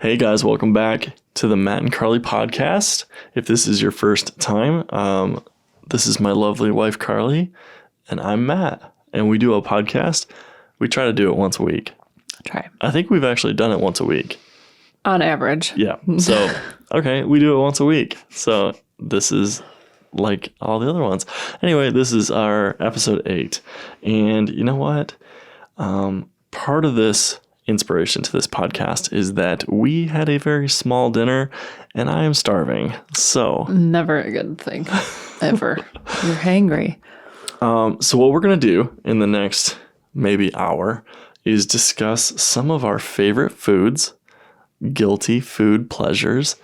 Hey guys, welcome back to the Matt and Carly podcast. If this is your first time, this is my lovely wife Carly, and I'm Matt, and we do a podcast. We try to do it once a week. I think we've actually done it once a week. On average. Yeah. So, okay, we do it once a week. So this is like all the other ones. Anyway, this is our episode 8. And you know what? Part of this inspiration to this podcast is that we had a very small dinner and I am starving. So never a good thing. Ever. You're hangry. So what we're going to do in the next maybe hour is discuss some of our favorite foods, guilty food pleasures,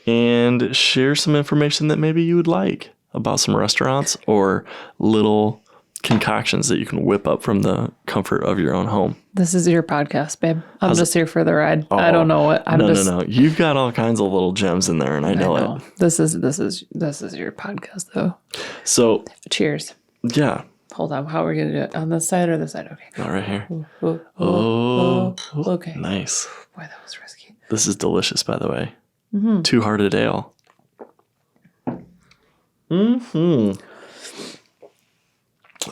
and share some information that maybe you would like about some restaurants or little concoctions that you can whip up from the comfort of your own home. This is your podcast, babe. I'm just here for the ride. I don't know what. No. You've got all kinds of little gems in there, and I know it. This is your podcast, though. So, cheers. Yeah. Hold on. How are we gonna do it? On this side or this side? Okay. All right here. Okay. Nice. Boy, that was risky. This is delicious, by the way. Mm-hmm. Two-hearted ale. Mm-hmm.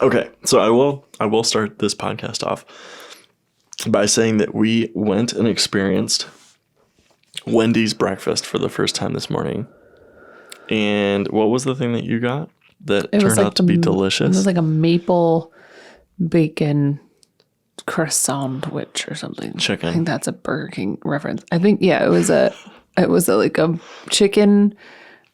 Okay, so I will start this podcast off by saying that we went and experienced Wendy's breakfast for the first time this morning. And what was the thing that you got that turned out to be delicious? It was like a maple bacon croissant witch or something. Chicken. I think that's a Burger King reference. I think it was like a chicken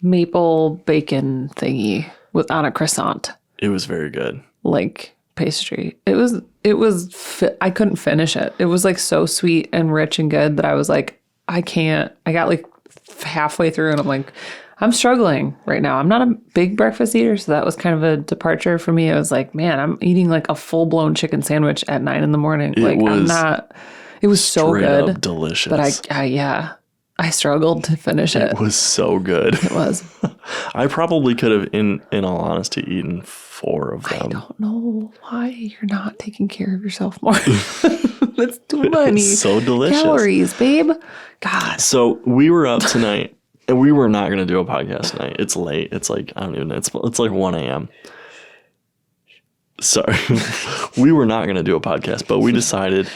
maple bacon thingy on a croissant. It was very good. Like pastry. I couldn't finish it. It was like so sweet and rich and good that I was like, I can't. I got like halfway through and I'm like, I'm struggling right now. I'm not a big breakfast eater, so that was kind of a departure for me. I was like, man, I'm eating like a full-blown chicken sandwich at 9 a.m. It was so good. Up delicious. But I struggled to finish it. It was so good. It was. I probably could have, in all honesty, eaten 4 of them. I don't know why you're not taking care of yourself more. That's too many. It's so delicious. Calories, babe. God. So we were up tonight, and we were not going to do a podcast tonight. It's late. It's like, I don't even know. It's like 1 a.m. Sorry. We were not going to do a podcast, but we decided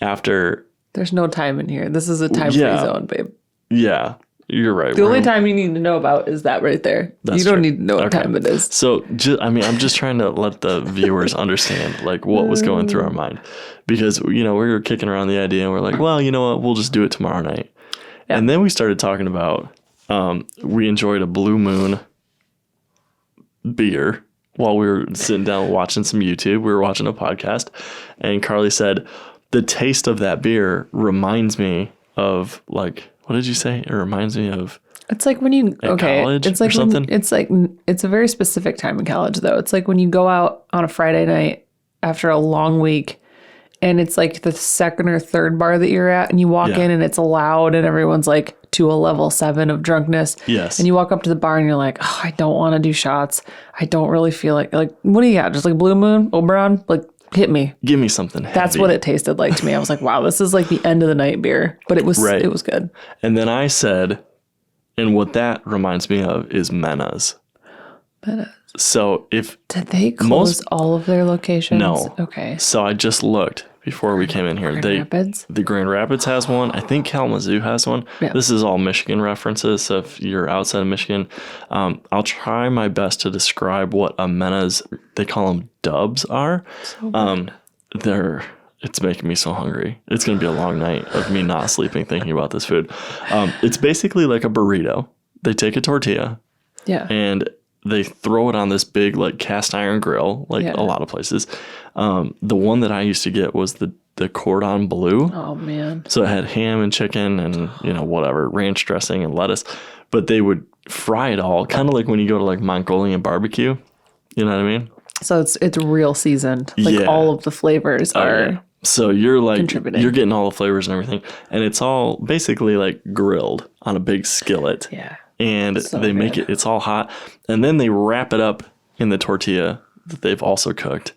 after... There's no time in here. This is a time-free zone, babe. Yeah, you're right. The only time you need to know about is that right there. You don't need to know what time it is. So, I'm just trying to let the viewers understand like what was going through our mind, because we were kicking around the idea and we're like, well, you know what, we'll just do it tomorrow night. Yeah. And then we started talking about we enjoyed a Blue Moon beer while we were sitting down watching some YouTube. We were watching a podcast, and Carly said, the taste of that beer reminds me of like. What did you say? It reminds me of. It's like when you college it's like or something. It's a very specific time in college though. It's like when you go out on a Friday night after a long week, and it's like the second or third bar that you're at, and you walk in and it's loud and everyone's like to a level 7 of drunkenness. Yes. And you walk up to the bar and you're like, oh, I don't want to do shots. I don't really feel like what do you got? Just like Blue Moon, Oberon, like. Hit me. Give me something heavy. That's what it tasted like to me. I was like, wow, this is like the end of the night beer. But it was good. And then I said, and what that reminds me of is Mena's. Mena's. So if... Did they close all of their locations? No. Okay. So I just looked before we came in here. Grand Rapids? The Grand Rapids has one. I think Kalamazoo has one. Yeah. This is all Michigan references. So if you're outside of Michigan, I'll try my best to describe what a Mena's, they call them dubs, are. So it's making me so hungry. It's going to be a long night of me not sleeping thinking about this food. It's basically like a burrito. They take a tortilla. Yeah. And they throw it on this big like cast iron grill, like a lot of places. The one that I used to get was the cordon bleu. Oh man! So it had ham and chicken and whatever, ranch dressing and lettuce, but they would fry it all, kind of like when you go to like Mongolian barbecue. You know what I mean? So it's real seasoned. Like all of the flavors are. Yeah. So you're like contributing. You're getting all the flavors and everything, and it's all basically like grilled on a big skillet. Yeah. And so they make it's all hot, and then they wrap it up in the tortilla that they've also cooked,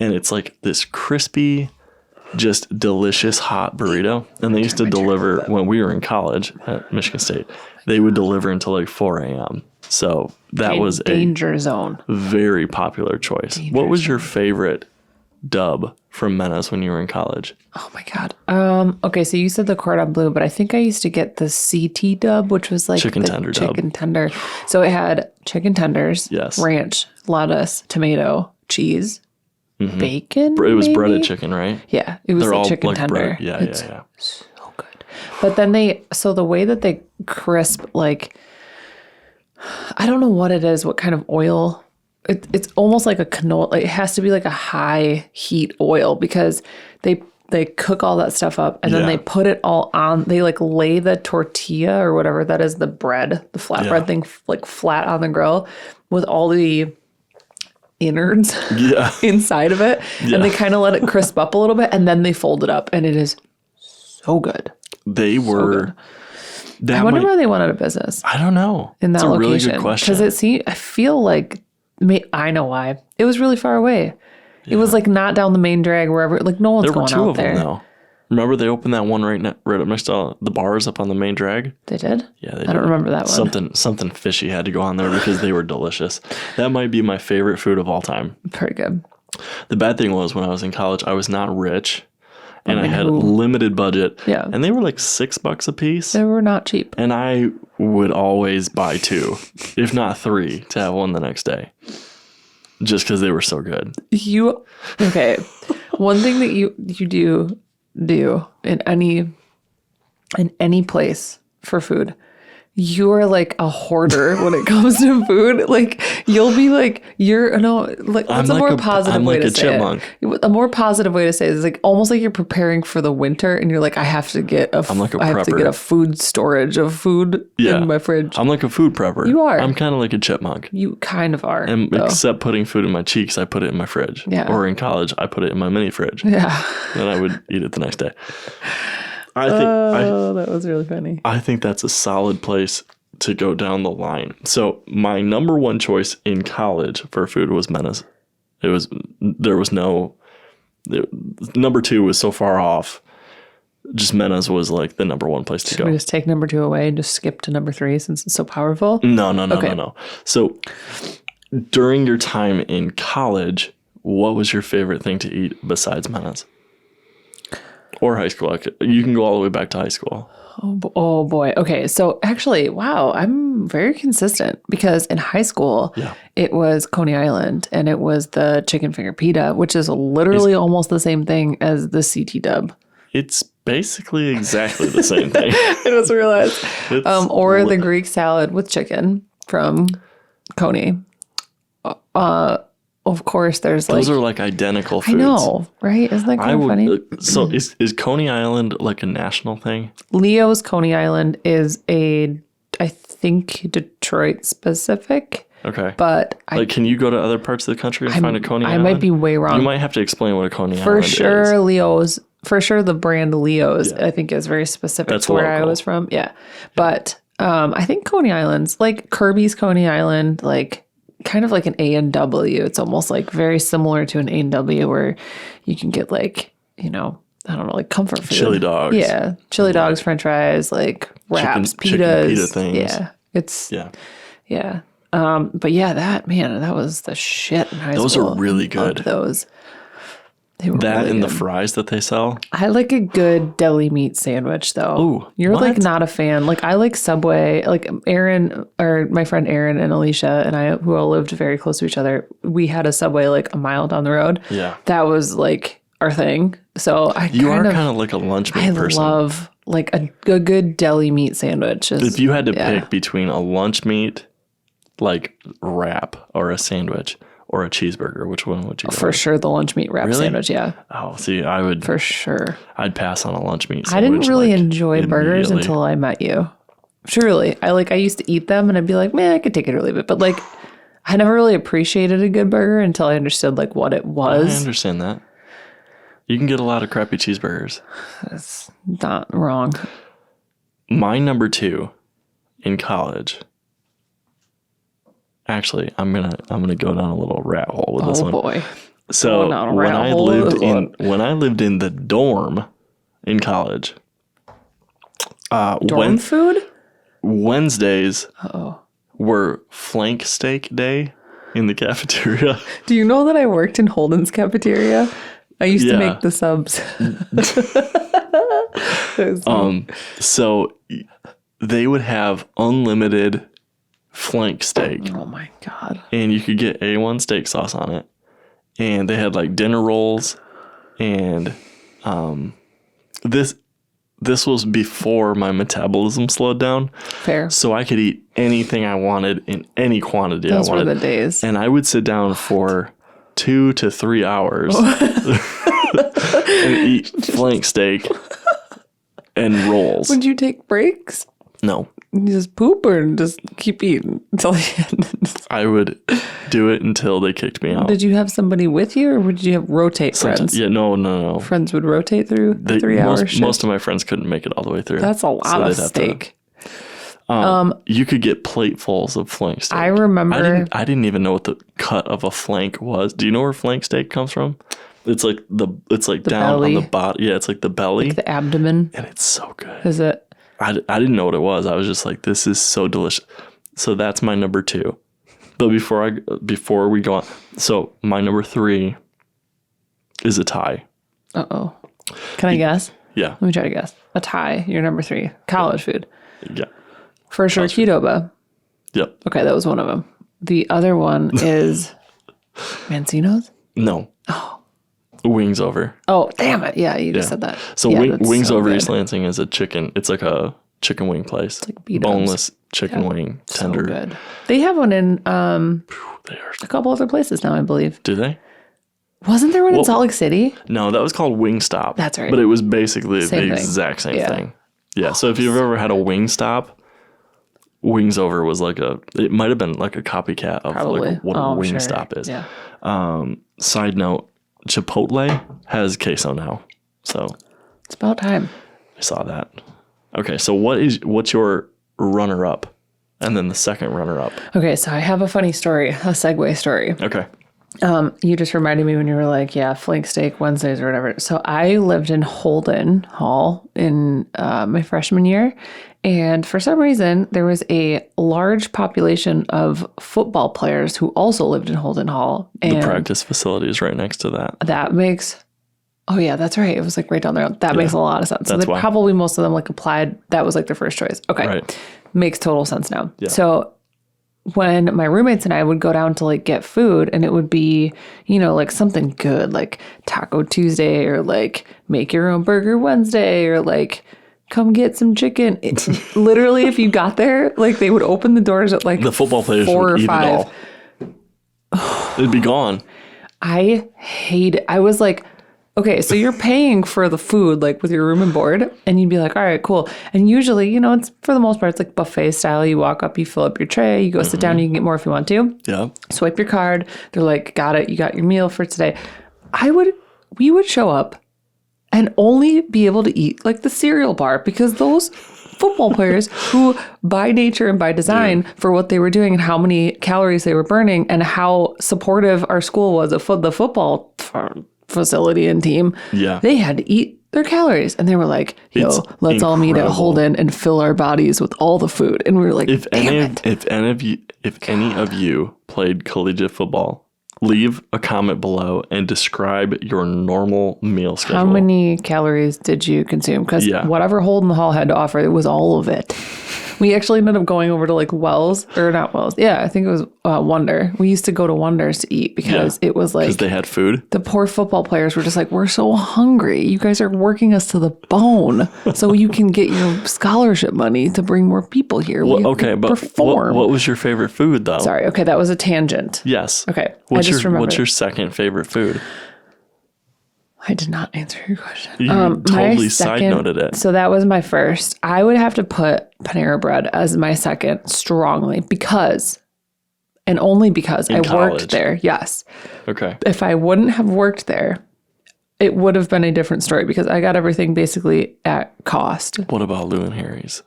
and it's like this crispy just delicious hot burrito. And they used to deliver when we were in college at Michigan State. They would deliver until like 4 a.m. So that was danger zone. Very popular choice. What was your favorite dub from Menace when you were in college? Oh my God. Okay, so you said the cordon bleu, but I think I used to get the CT dub, which was like chicken tender dub. Chicken tender. So it had chicken tenders, yes, ranch, lettuce, tomato, cheese, bacon. It was maybe? breaded chicken, right? Yeah, it was They're a all chicken like tender. Breaded. Yeah, it's yeah. so good. But then so the way that they crisp, like, I don't know what it is, what kind of oil. It's almost like a canola. Like, it has to be like a high heat oil because they cook all that stuff up and then they put it all on. They like lay the tortilla or whatever that is, the bread, the flatbread thing, like flat on the grill with all the innards inside of it. Yeah. And they kind of let it crisp up a little bit and then they fold it up and it is so good. They were. So I wonder why they went out of business. I don't know. In that location. Really good question. Because I feel like, I know why. It was really far away. Yeah. It was like not down the main drag wherever, like no one's going out there. There were 2 of them though. Remember they opened that one right up next to the bars up on the main drag? They did? Yeah, they did. I don't remember that one. Something fishy had to go on there because they were delicious. That might be my favorite food of all time. Pretty good. The bad thing was when I was in college, I was not rich. And I had a limited budget. Yeah. And they were like $6 a piece. They were not cheap. And I would always buy 2, if not 3, to have one the next day. Just because they were so good. Okay. One thing that you do in any place for food, you are like a hoarder when it comes to food. Like you'll be like, what's a more positive way to say it? A more positive way to say it is like almost like you're preparing for the winter and you're like, I have to get I have to get a food storage of food in my fridge. I'm like a food prepper. You are. I'm kind of like a chipmunk. You kind of are. And except putting food in my cheeks, I put it in my fridge. Yeah. Or in college, I put it in my mini fridge. Yeah. And I would eat it the next day. That was really funny. I think that's a solid place to go down the line. So my number one choice in college for food was Menace. Number 2 was so far off. Just Menace was like the number one place to go. Should we just take number 2 away and just skip to number 3 since it's so powerful? No. So during your time in college, what was your favorite thing to eat besides Menace? Or high school. You can go all the way back to high school. Oh boy. Okay. So actually, wow, I'm very consistent because in high school, it was Coney Island and it was the chicken finger pita, which is literally almost the same thing as the CT dub. It's basically exactly the same thing. I just realized. Or the Greek salad with chicken from Coney. Of course, those are like identical foods. I know, right? Isn't that kind of funny? So is Coney Island like a national thing? Leo's Coney Island is I think Detroit specific. Okay. But can you go to other parts of the country and find a Coney Island? I might be way wrong. You might have to explain what a Coney Island is. For sure, Leo's. For sure, the brand Leo's, I think, is very specific to where I was from. Yeah. But I think Coney Island's, like Kirby's Coney Island, like kind of like an A&W. It's almost like very similar to an A&W where you can get like, I don't know, like comfort food. Chili dogs. Yeah. Chili dogs, french fries, like wraps, pitas. Chicken pita things. Yeah. Yeah. But yeah, that was the shit in high school. Those are really good. Loved those. They were really good. The fries that they sell. I like a good deli meat sandwich though. Ooh, you're like not a fan. Like I like Subway. Like Aaron or my friend Aaron and Alicia and I, who all lived very close to each other, we had a Subway like a mile down the road. Yeah, that was like our thing. So you are kind of like a lunch meat person. I love like a good deli meat sandwich. If you had to pick between a lunch meat like wrap or a sandwich or a cheeseburger, which one would you go for with? sure the lunch meat wrap sandwich, yeah. Oh, see, I would for sure. I'd pass on a lunch meat sandwich. I didn't really enjoy burgers until I met you. Truly. I used to eat them and I'd be like, man, I could take it or leave it. But like I never really appreciated a good burger until I understood like what it was. I understand that. You can get a lot of crappy cheeseburgers. That's not wrong. My number 2 in college. Actually, I'm gonna go down a little rat hole with this one. Oh boy. So down a when rabbit I hole. lived in the dorm in college, Dorm food? Wednesdays Uh-oh. were flank steak day in the cafeteria. Do you know that I worked in Holden's cafeteria? I used to make the subs. So they would have unlimited flank steak. Oh my God. And you could get A1 steak sauce on it. And they had like dinner rolls. And this was before my metabolism slowed down. Fair. So I could eat anything I wanted in any quantity Those I wanted. were the days. And I would sit down for 2 to 3 hours and eat flank steak and rolls. Would you take breaks? No. You just poop or just keep eating until the end? I would do it until they kicked me out. Did you have somebody with you or would you have rotate friends? Yeah, no. Friends would rotate through the 3 hours shift? Most of my friends couldn't make it all the way through. That's a lot of steak. You could get platefuls of flank steak. I remember. I didn't even know what the cut of a flank was. Do you know where flank steak comes from? It's like down belly. on the bottom. Yeah, it's like the belly. Like the abdomen. And it's so good. Is it? I didn't know what it was. I was just like, this is so delicious. So that's my number 2. But before we go on, so my number 3 is a tie. Uh-oh. Can I guess? Yeah. Let me try to guess. A tie. Your number 3. College food. Yeah. For sure, Qdoba. Yep. Okay, that was one of them. The other one is Mancino's? No. Oh. Wings Over. Oh, damn it. Yeah, you just said that. So yeah, Wings Over good. East Lansing is a chicken. It's like a chicken wing place. It's like B-dubs. Boneless chicken wing, tender. So good. They have one in They are. a couple other places now, I believe. Do they? Wasn't there one in Salt Lake City? No, that was called Wingstop. That's right. But it was basically Same the thing. exact same thing. Yeah. So if you've ever had a Wingstop, Wings Over was it might have been like a copycat of Probably. like what a Wingstop is. Yeah. Side note, Chipotle has queso now. So It's about time. I saw that. Okay, so what's your runner up? And then the second runner up. Okay, so I have a funny story, a segue story. Okay. You just reminded me when you were like, yeah, flank steak Wednesdays or whatever. So I lived in Holden Hall in my freshman year. And for some reason, there was a large population of football players who also lived in Holden Hall. And The practice facility is right next to that. that makes, oh yeah, that's right. It was like right down there. That makes a lot of sense. So That's why. probably most of them like applied. That was like their first choice. Okay. Right. Makes total sense now. Yeah. So when my roommates and I would go down to like get food and it would be, like something good, like Taco Tuesday or like make your own burger Wednesday or like come get some chicken. Literally, if you got there, like they would open the doors at like The football players 4 would or eat 5. it all. It'd be gone. I hate it. I was like, okay, so you're paying for the food, like with your room and board, and you'd be like, all right, cool. And usually, it's for the most part, it's like buffet style. You walk up, you fill up your tray, you go sit down, you can get more if you want to. Yeah. Swipe your card. They're like, got it. You got your meal for today. We would show up and only be able to eat like the cereal bar because those football players who by nature and by design for what they were doing and how many calories they were burning and how supportive our school was of the football facility and team, they had to eat their calories. And they were like, yo, let's all meet at Holden and fill our bodies with all the food. And we were like, If any of you played collegiate football, leave a comment below and describe your normal meal schedule. How many calories did you consume? Because whatever Holden Hall had to offer, it was all of it. We actually ended up going over to like Wells, or not Wells. Yeah, I think it was Wonder. We used to go to Wonders to eat because it was like... Because they had food? The poor football players were just like, we're so hungry. You guys are working us to the bone so you can get your scholarship money to bring more people here. Well, okay, but what was your favorite food, though? Sorry, okay, that was a tangent. Yes. Okay, What's your second favorite food? I did not answer your question. You totally side-noted it. So that was my first. I would have to put Panera Bread as my second strongly because, and only because I worked there. Yes. Okay. If I wouldn't have worked there, it would have been a different story because I got everything basically at cost. What about Lou and Harry's?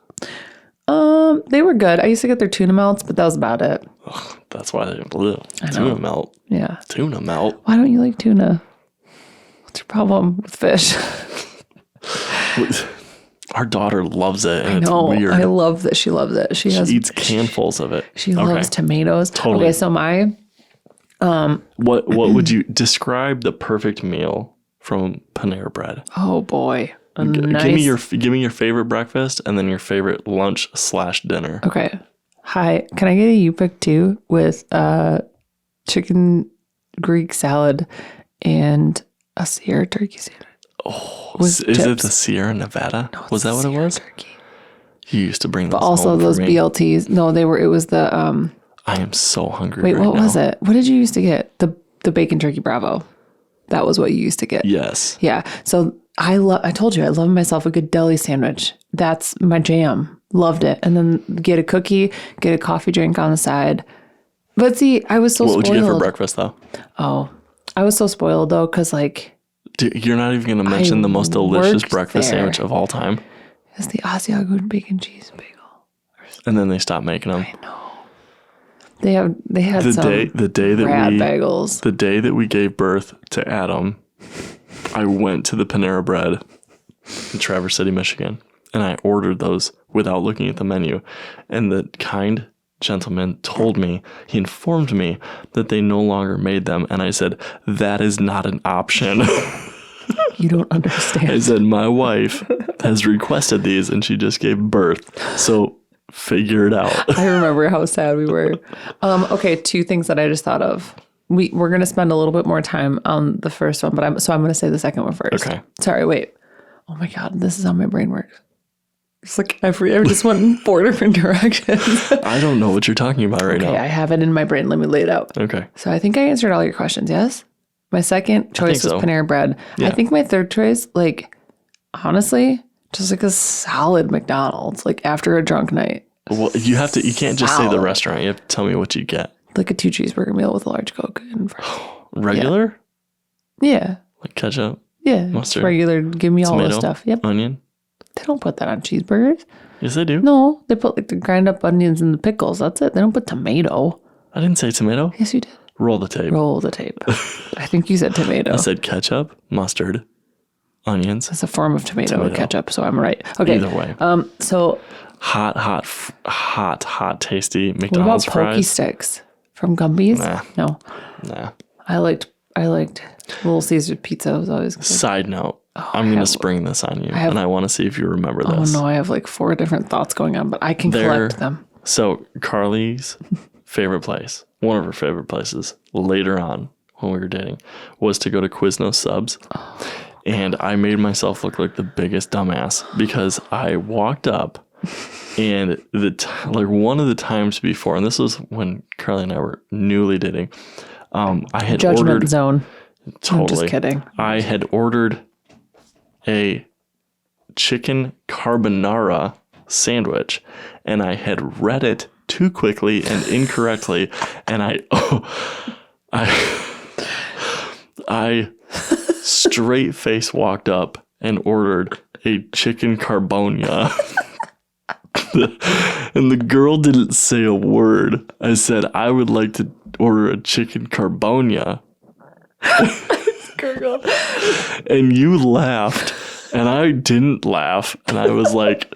They were good. I used to get their tuna melts, but that was about it. Ugh, that's why they tuna melt. Yeah. Tuna melt. Why don't you like tuna? What's your problem with fish? Our daughter loves it, and I know. It's weird. I love that she loves it. She eats canfuls of it. She loves tomatoes. Totally. Okay, so what would you describe the perfect meal from Panera Bread? Oh boy. Give me your favorite breakfast and then your favorite lunch/dinner. Okay. Hi. Can I get a you pick too with chicken Greek salad and a Sierra turkey sandwich? Oh, is it the Sierra Nevada? No, was that what it was? Turkey. You used to bring those. But also home those for me. BLTs. No, it was the I am so hungry. Wait, right what now. was it? What did you used to get? The bacon turkey Bravo. That was what you used to get. Yes. Yeah. So I told you I love myself a good deli sandwich. That's my jam. Loved it. And then get a cookie, get a coffee drink on the side. But see, I was so spoiled. What would you get for breakfast though? Oh, I was so spoiled though, because like, dude, you're not even going to mention the most delicious breakfast sandwich of all time. It's the Asiago bacon cheese bagel. And then they stopped making them. I know. They had the day that rad bagels. The day that we gave birth to Adam, I went to the Panera Bread in Traverse City, Michigan, and I ordered those without looking at the menu. And the kind gentleman he informed me that they no longer made them. And I said, that is not an option. You don't understand. I said, my wife has requested these and she just gave birth. So figure it out. I remember how sad we were. Okay, two things that I just thought of. We're going to spend a little bit more time on the first one, but I'm going to say the second one first. Okay. Sorry, wait. Oh my God, this is how my brain works. It's like I just went in 4 different directions. I don't know what you're talking about right now. Okay, I have it in my brain. Let me lay it out. Okay. So I think I answered all your questions, yes? My second choice was Panera Bread. Yeah. I think my third choice, like, honestly, just like a solid McDonald's, like after a drunk night. Well, you can't just say the restaurant. You have to tell me what you get. Like a 2 cheeseburger meal with a large Coke and fries. Regular? Yeah. Like ketchup? Yeah. Mustard? Regular. Give me all Tomato? the stuff. Yep. Onion? They don't put that on cheeseburgers. Yes, they do. No, they put like the grind up onions and the pickles. That's it. They don't put tomato. I didn't say tomato. Yes, you did. Roll the tape. Roll the tape. I think you said tomato. I said ketchup, mustard, onions. It's a form of tomato. Ketchup, so I'm right. Okay. Either way. So hot, tasty what McDonald's about fries. Pokey Sticks from Gumby's? Nah. No. Nah. I liked Little Caesar pizza. Was always good. Side note, I'm going to spring this on you, and I want to see if you remember Oh this. no, I have like 4 different thoughts going on, but I can collect them. So Carly's favorite place, one of her favorite places later on when we were dating, was to go to Quiznos Subs. And I made myself look like the biggest dumbass because I walked up and one of the times before, and this was when Carly and I were newly dating, I had Judgment ordered zone. totally. I'm just kidding. I had ordered a chicken carbonara sandwich and I had read it too quickly and incorrectly, and I straight face walked up and ordered a chicken carbonia. And the girl didn't say a word. I said, I would like to order a chicken carbonia. And you laughed, and I didn't laugh. And I was like,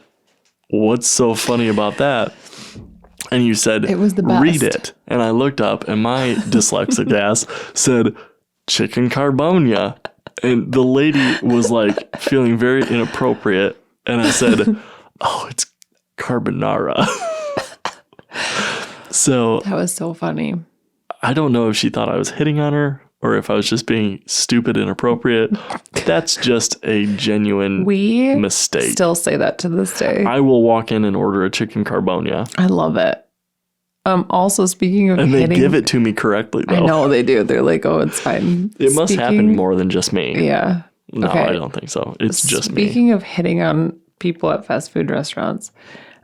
what's so funny about that? And you said, it was the best. Read it. And I looked up, and my dyslexic ass said, chicken carbonia. And the lady was like feeling very inappropriate. And I said, oh, it's carbonara. So that was so funny. I don't know if she thought I was hitting on her or if I was just being stupid and inappropriate. That's just a genuine mistake. We still say that to this day. I will walk in and order a chicken carbonia. I love it. Also, speaking of they give it to me correctly, though. I know they do. They're like, oh, it's fine. It must happen more than just me. Yeah. No, okay. I don't think so. It's just me. Speaking of hitting on people at fast food restaurants,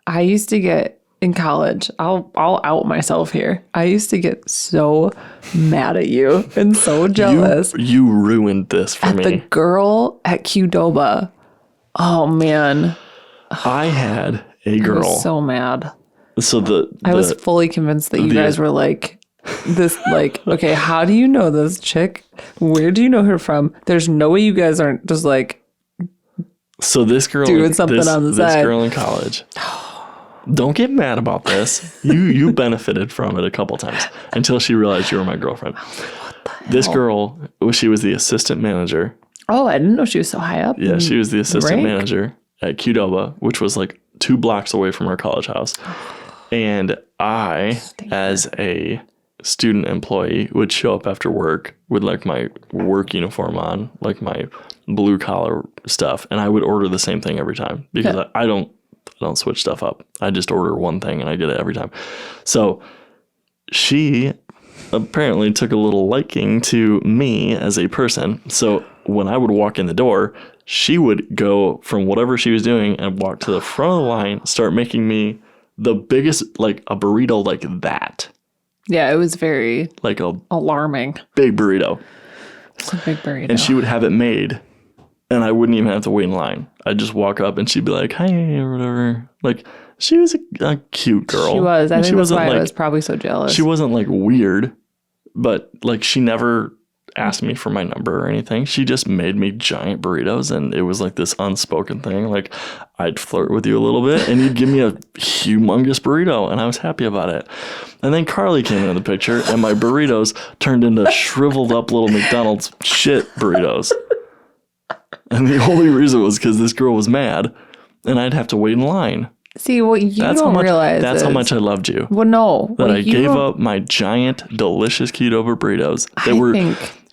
I used to get, in college, I'll out myself here. I used to get so mad at you and so jealous. You ruined this for me. The girl at Qdoba. Oh, man. I had a girl. I was so mad. I was fully convinced that you guys were like, this, like, okay, how do you know this chick? Where do you know her from? There's no way you guys aren't just like, so this girl doing something on the side. This girl in college. Don't get mad about this. You benefited from it a couple times until she realized you were my girlfriend. What the hell? This girl, she was the assistant manager. Oh, I didn't know she was so high up. Yeah, she was the assistant manager at Qdoba, which was like 2 blocks away from our college house. And I, as a student employee, would show up after work with like my work uniform on, like my blue collar stuff, and I would order the same thing every time because I don't switch stuff up. I just order one thing and I get it every time. So she apparently took a little liking to me as a person. So when I would walk in the door, she would go from whatever she was doing and walk to the front of the line, start making me the biggest, like a burrito like that. Yeah, it was very like a alarming. Big burrito. It's a big burrito. And she would have it made. And I wouldn't even have to wait in line. I'd just walk up and she'd be like, hi, or whatever. Like, she was a cute girl. She was. I think that's why I was probably so jealous. She wasn't like weird, but like she never asked me for my number or anything. She just made me giant burritos, and it was like this unspoken thing. Like, I'd flirt with you a little bit and you'd give me a humongous burrito, and I was happy about it. And then Carly came into the picture and my burritos turned into shriveled up little McDonald's shit burritos. And the only reason was because this girl was mad and I'd have to wait in line. See, what you don't realize That's how much I loved you. Well, no. That I gave up my giant, delicious Qdoba burritos.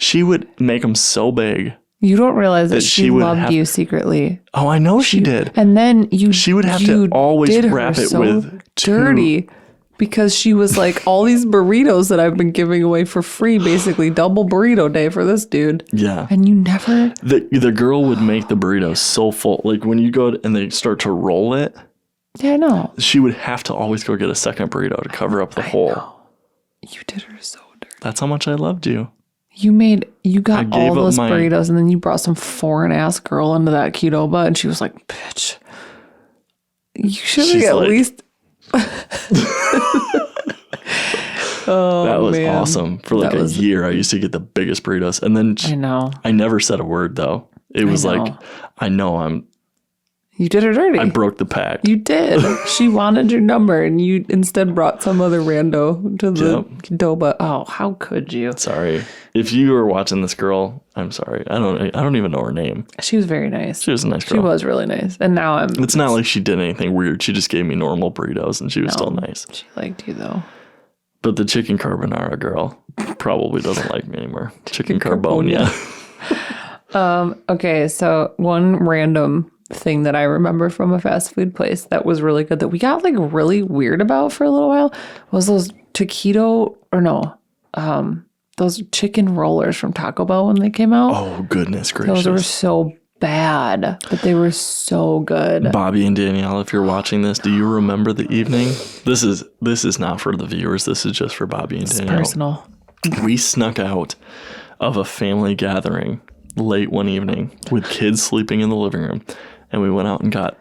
She would make them so big. You don't realize that she loved you secretly. Oh, I know she did. And then she would have to always wrap it with dirty. Because she was like, all these burritos that I've been giving away for free, basically double burrito day for this dude. Yeah. And you never... The girl would make the burritos so full. Like when you go and they start to roll it. Yeah, I know. She would have to always go get a second burrito to cover up the hole. Know. You did her so dirty. That's how much I loved you. You got all those burritos and then you brought some foreign ass girl into that Qdoba and she was like, bitch, you should at least... Oh, that was awesome. For like a year, I used to get the biggest burritos. And then I never said a word though. It was like, I know you did her dirty. I broke the pact. You did. She wanted your number and you instead brought some other rando to the Qdoba. Oh, how could you? Sorry. If you were watching this girl, I'm sorry. I don't even know her name. She was very nice. She was a nice girl. She was really nice. And now it's not like she did anything weird. She just gave me normal burritos and she was still nice. She liked you though. But the chicken carbonara girl probably doesn't like me anymore. Chicken carbonia. Okay, so one random thing that I remember from a fast food place that was really good that we got like really weird about for a little while was those those chicken rollers from Taco Bell when they came out. Oh, goodness gracious. Those were so bad, but they were so good. Bobby and Danielle, if you're watching this, do you remember the evening? This is not for the viewers. This is just for Bobby and Danielle. It's personal. We snuck out of a family gathering late one evening with kids sleeping in the living room, and we went out and got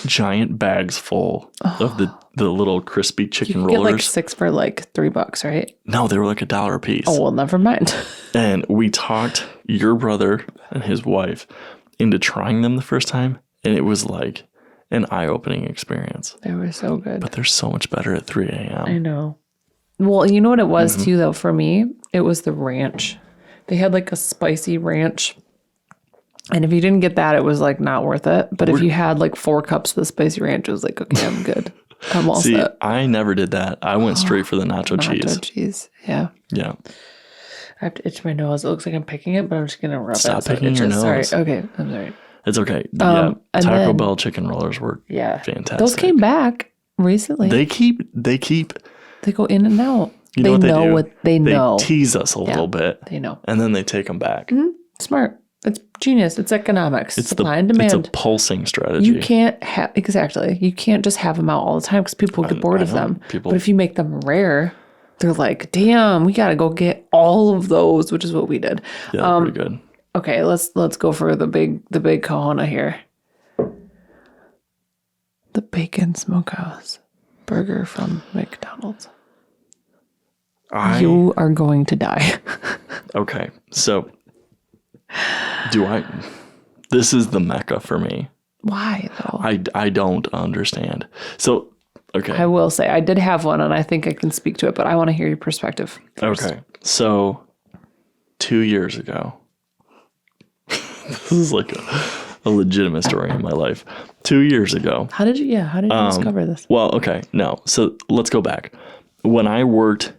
giant bags full of the little crispy chicken rollers. You get like 6 for like $3, right? No, they were like $1 a piece. Oh, well, never mind. And we talked your brother and his wife into trying them the first time, and it was like an eye-opening experience. They were so good. But they're so much better at 3 a.m. I know. Well, you know what it was too, though, for me? It was the ranch. They had like a spicy ranch. And if you didn't get that, it was like not worth it. But if you had like 4 cups of the spicy ranch, it was like, okay, I'm good. I'm all set. I never did that. I went straight for the nacho cheese. Nacho cheese, yeah. Yeah. I have to itch my nose. It looks like I'm picking it, but I'm just going to rub it. Stop picking your nose. Sorry. Okay, I'm sorry. It's okay. Yeah. Taco Bell chicken rollers were fantastic. Those came back recently. They go in and out. You know they know. They tease us a little bit. They know. And then they take them back. Mm-hmm. Smart. It's genius. It's economics. It's supply and demand. It's a pulsing strategy. You can't You can't just have them out all the time because people get bored of them. But if you make them rare, they're like, damn, we got to go get all of those, which is what we did. Yeah, pretty good. Okay, let's go for the big Kahuna here. The Bacon Smokehouse. burger from McDonald's. You are going to die. Okay, so this is the mecca for me. Why though? I don't understand. So, okay. I will say I did have one and I think I can speak to it, but I want to hear your perspective first. Okay. So 2 years ago, this is like a legitimate story in my life. 2 years ago. How did you discover this? Well, okay, no. So let's go back. When I worked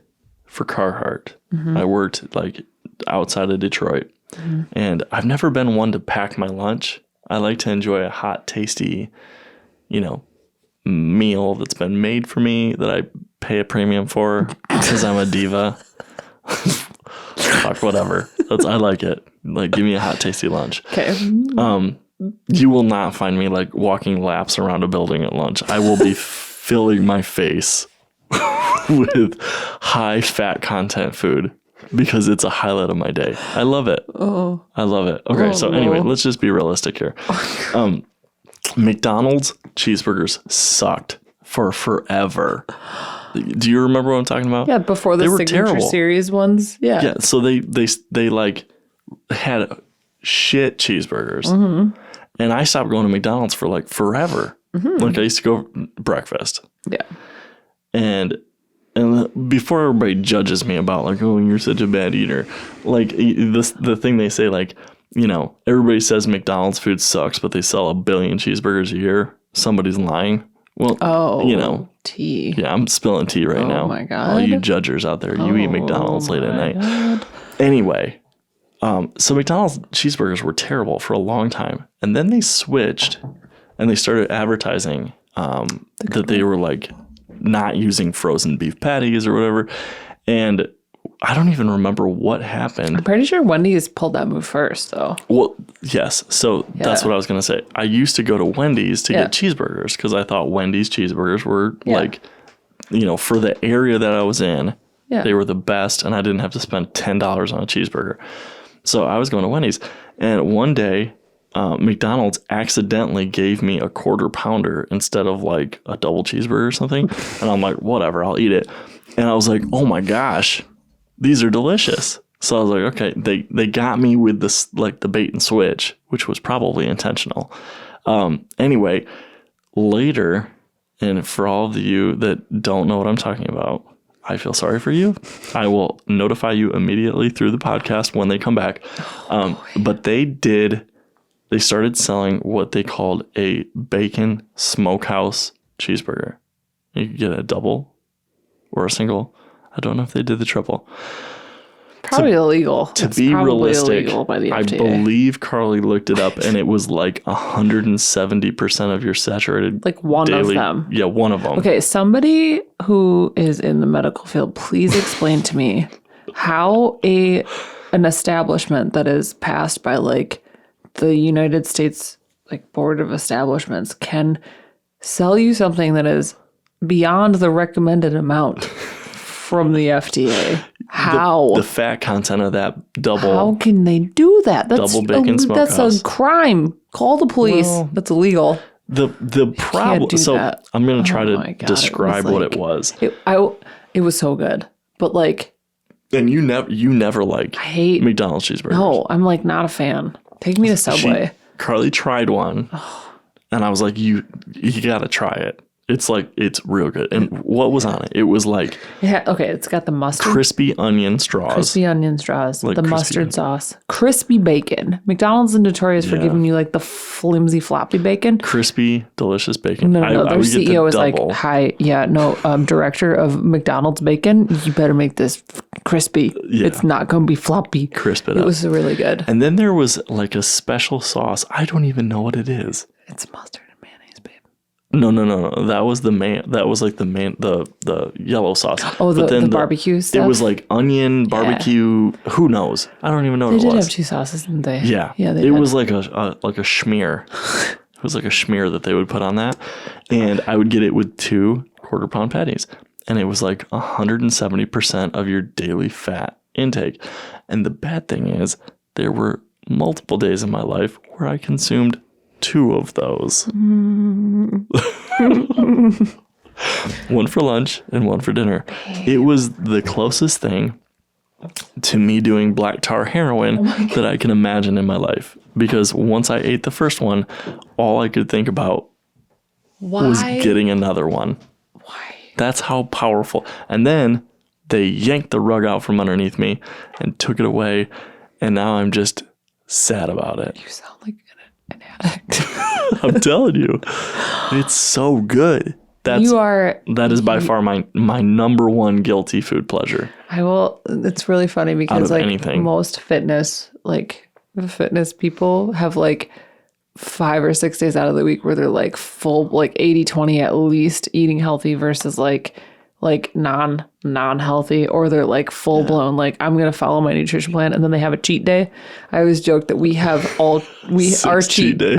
for Carhartt, I worked like outside of Detroit, and I've never been one to pack my lunch. I like to enjoy a hot, tasty, meal that's been made for me that I pay a premium for because I'm a diva. Fuck, whatever. I like it. Like, give me a hot, tasty lunch. Okay. You will not find me like walking laps around a building at lunch. I will be filling my face with high fat content food because it's a highlight of my day. I love it. Oh. I love it. Okay, so anyway, let's just be realistic here. McDonald's cheeseburgers sucked for forever. Do you remember what I'm talking about? Yeah, before the Signature terrible. Series ones. Yeah. Yeah, so they like had shit cheeseburgers. And I stopped going to McDonald's for like forever. Like I used to go breakfast. Yeah. And before everybody judges me about like, oh, you're such a bad eater, like the thing they say, like, everybody says McDonald's food sucks, but they sell 1 billion cheeseburgers a year. Somebody's lying. Well, tea. Yeah, I'm spilling tea right now. Oh my God. All you judgers out there, you eat McDonald's late at night. God. Anyway, so McDonald's cheeseburgers were terrible for a long time. And then they switched and they started advertising that they were like not using frozen beef patties or whatever. And I don't even remember what happened. I'm pretty sure Wendy's pulled that move first, though. Well, yes. So that's what I was going to say. I used to go to Wendy's to get cheeseburgers because I thought Wendy's cheeseburgers were like, for the area that I was in, they were the best. And I didn't have to spend $10 on a cheeseburger. So I was going to Wendy's. And one day, McDonald's accidentally gave me a 1/4 pounder instead of like a double cheeseburger or something. And I'm like, whatever, I'll eat it. And I was like, oh my gosh, these are delicious. So I was like, okay, they got me with this, like the bait and switch, which was probably intentional. Anyway, later, and for all of you that don't know what I'm talking about, I feel sorry for you. I will notify you immediately through the podcast when they come back. But they started selling what they called a bacon smokehouse cheeseburger. You could get a double or a single. I don't know if they did the triple. Probably illegal. To be realistic, illegal by the FDA. I believe Carly looked it up and it was like 170% of your saturated like one daily, of them. Yeah, one of them. Okay, somebody who is in the medical field, please explain to me how an establishment that is passed by like the United States like Board of Establishments can sell you something that is beyond the recommended amount from the FDA. How? The fat content of that double. How can they do that? That's double bacon smokehouse. That's a crime. Call the police. Well, that's illegal. The problem. So that. I'm going to try to describe what it was. It was so good, but like. And you never like. I hate McDonald's cheeseburgers. No, I'm like not a fan. Take me to Subway. Carly tried one, and I was like, you got to try it. It's real good. And what was on it? It was like... it's got the mustard. Crispy onion straws. Like the mustard sauce. Crispy bacon. McDonald's is notorious for giving you like the flimsy floppy bacon. Crispy, delicious bacon. No, their CEO is like, hi, director of McDonald's bacon, you better make this crispy. Yeah. It's not going to be floppy. Crisp it up. It was really good. And then there was like a special sauce. I don't even know what it is. It's mustard. No. That was the yellow sauce. Oh, the barbecue stuff? It was like onion, barbecue. Yeah. Who knows? I don't even know what it was. They did have 2 sauces, didn't they? Yeah. It was like a schmear. It was like a schmear that they would put on that. And I would get it with 2 1/4 pound patties. And it was like 170% of your daily fat intake. And the bad thing is there were multiple days in my life where I consumed 2 of those. One for lunch and one for dinner. It was the closest thing to me doing black tar heroin that I can imagine in my life. Because once I ate the first one, all I could think about was getting another one. Why? That's how powerful. And then they yanked the rug out from underneath me and took it away. And now I'm just sad about it. You sound like an addict. I'm telling you, it's so good. That is by far my number one guilty food pleasure. It's really funny because like anything. Most fitness people have like 5 or 6 days out of the week where they're like full, like 80-20 at least eating healthy versus like non-healthy, or they're like full blown, like I'm going to follow my nutrition plan. And then they have a cheat day. I always joke that we have our cheat day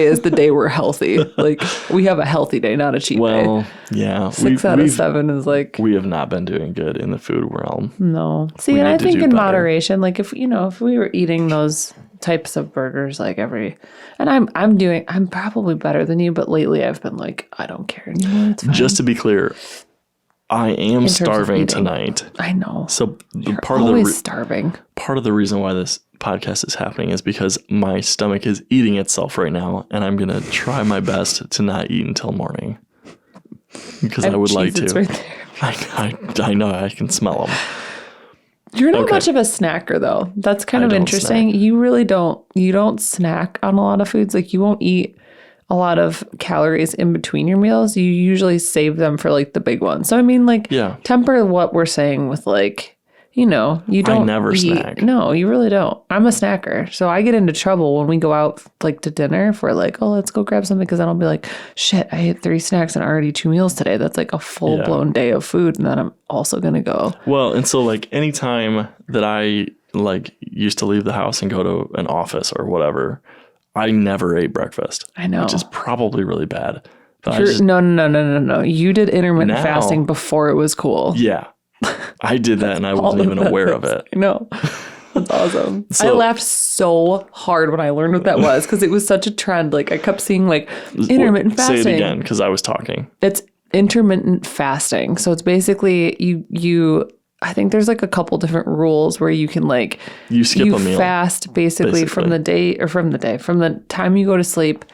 is the day we're healthy. Like we have a healthy day, not a cheat day. Well, yeah. 6 out of 7 is like, we have not been doing good in the food realm. No. See, and I think in moderation, like if we were eating those types of burgers like and I'm probably better than you, but lately I've been like, I don't care anymore. It's fine. Just to be clear, I am starving tonight. I know. So starving. Part of the reason why this podcast is happening is because my stomach is eating itself right now, and I'm gonna try my best to not eat until morning because I would like to. Right there. I know I can smell them. You're not much of a snacker though. That's kind of interesting. Snack. You really don't. You don't snack on a lot of foods. Like you won't eat a lot of calories in between your meals. You usually save them for like the big ones. So I mean, like, temper what we're saying with like, you don't. I never snack. No, you really don't. I'm a snacker, so I get into trouble when we go out like to dinner. If we're like, oh, let's go grab something, because then I'll be like, shit, I ate 3 snacks and already 2 meals today. That's like a full blown day of food, and then I'm also gonna go. Well, and so like anytime that I like used to leave the house and go to an office or whatever, I never ate breakfast. I know. Which is probably really bad. No. You did intermittent fasting before it was cool. Yeah. I did that and I wasn't even aware of it. I know. That's awesome. I laughed so hard when I learned what that was because it was such a trend. Like I kept seeing like intermittent fasting. Say it again because I was talking. It's intermittent fasting. So it's basically you I think there's like a couple different rules where you can like you skip a meal. Fast basically from the time you go to sleep.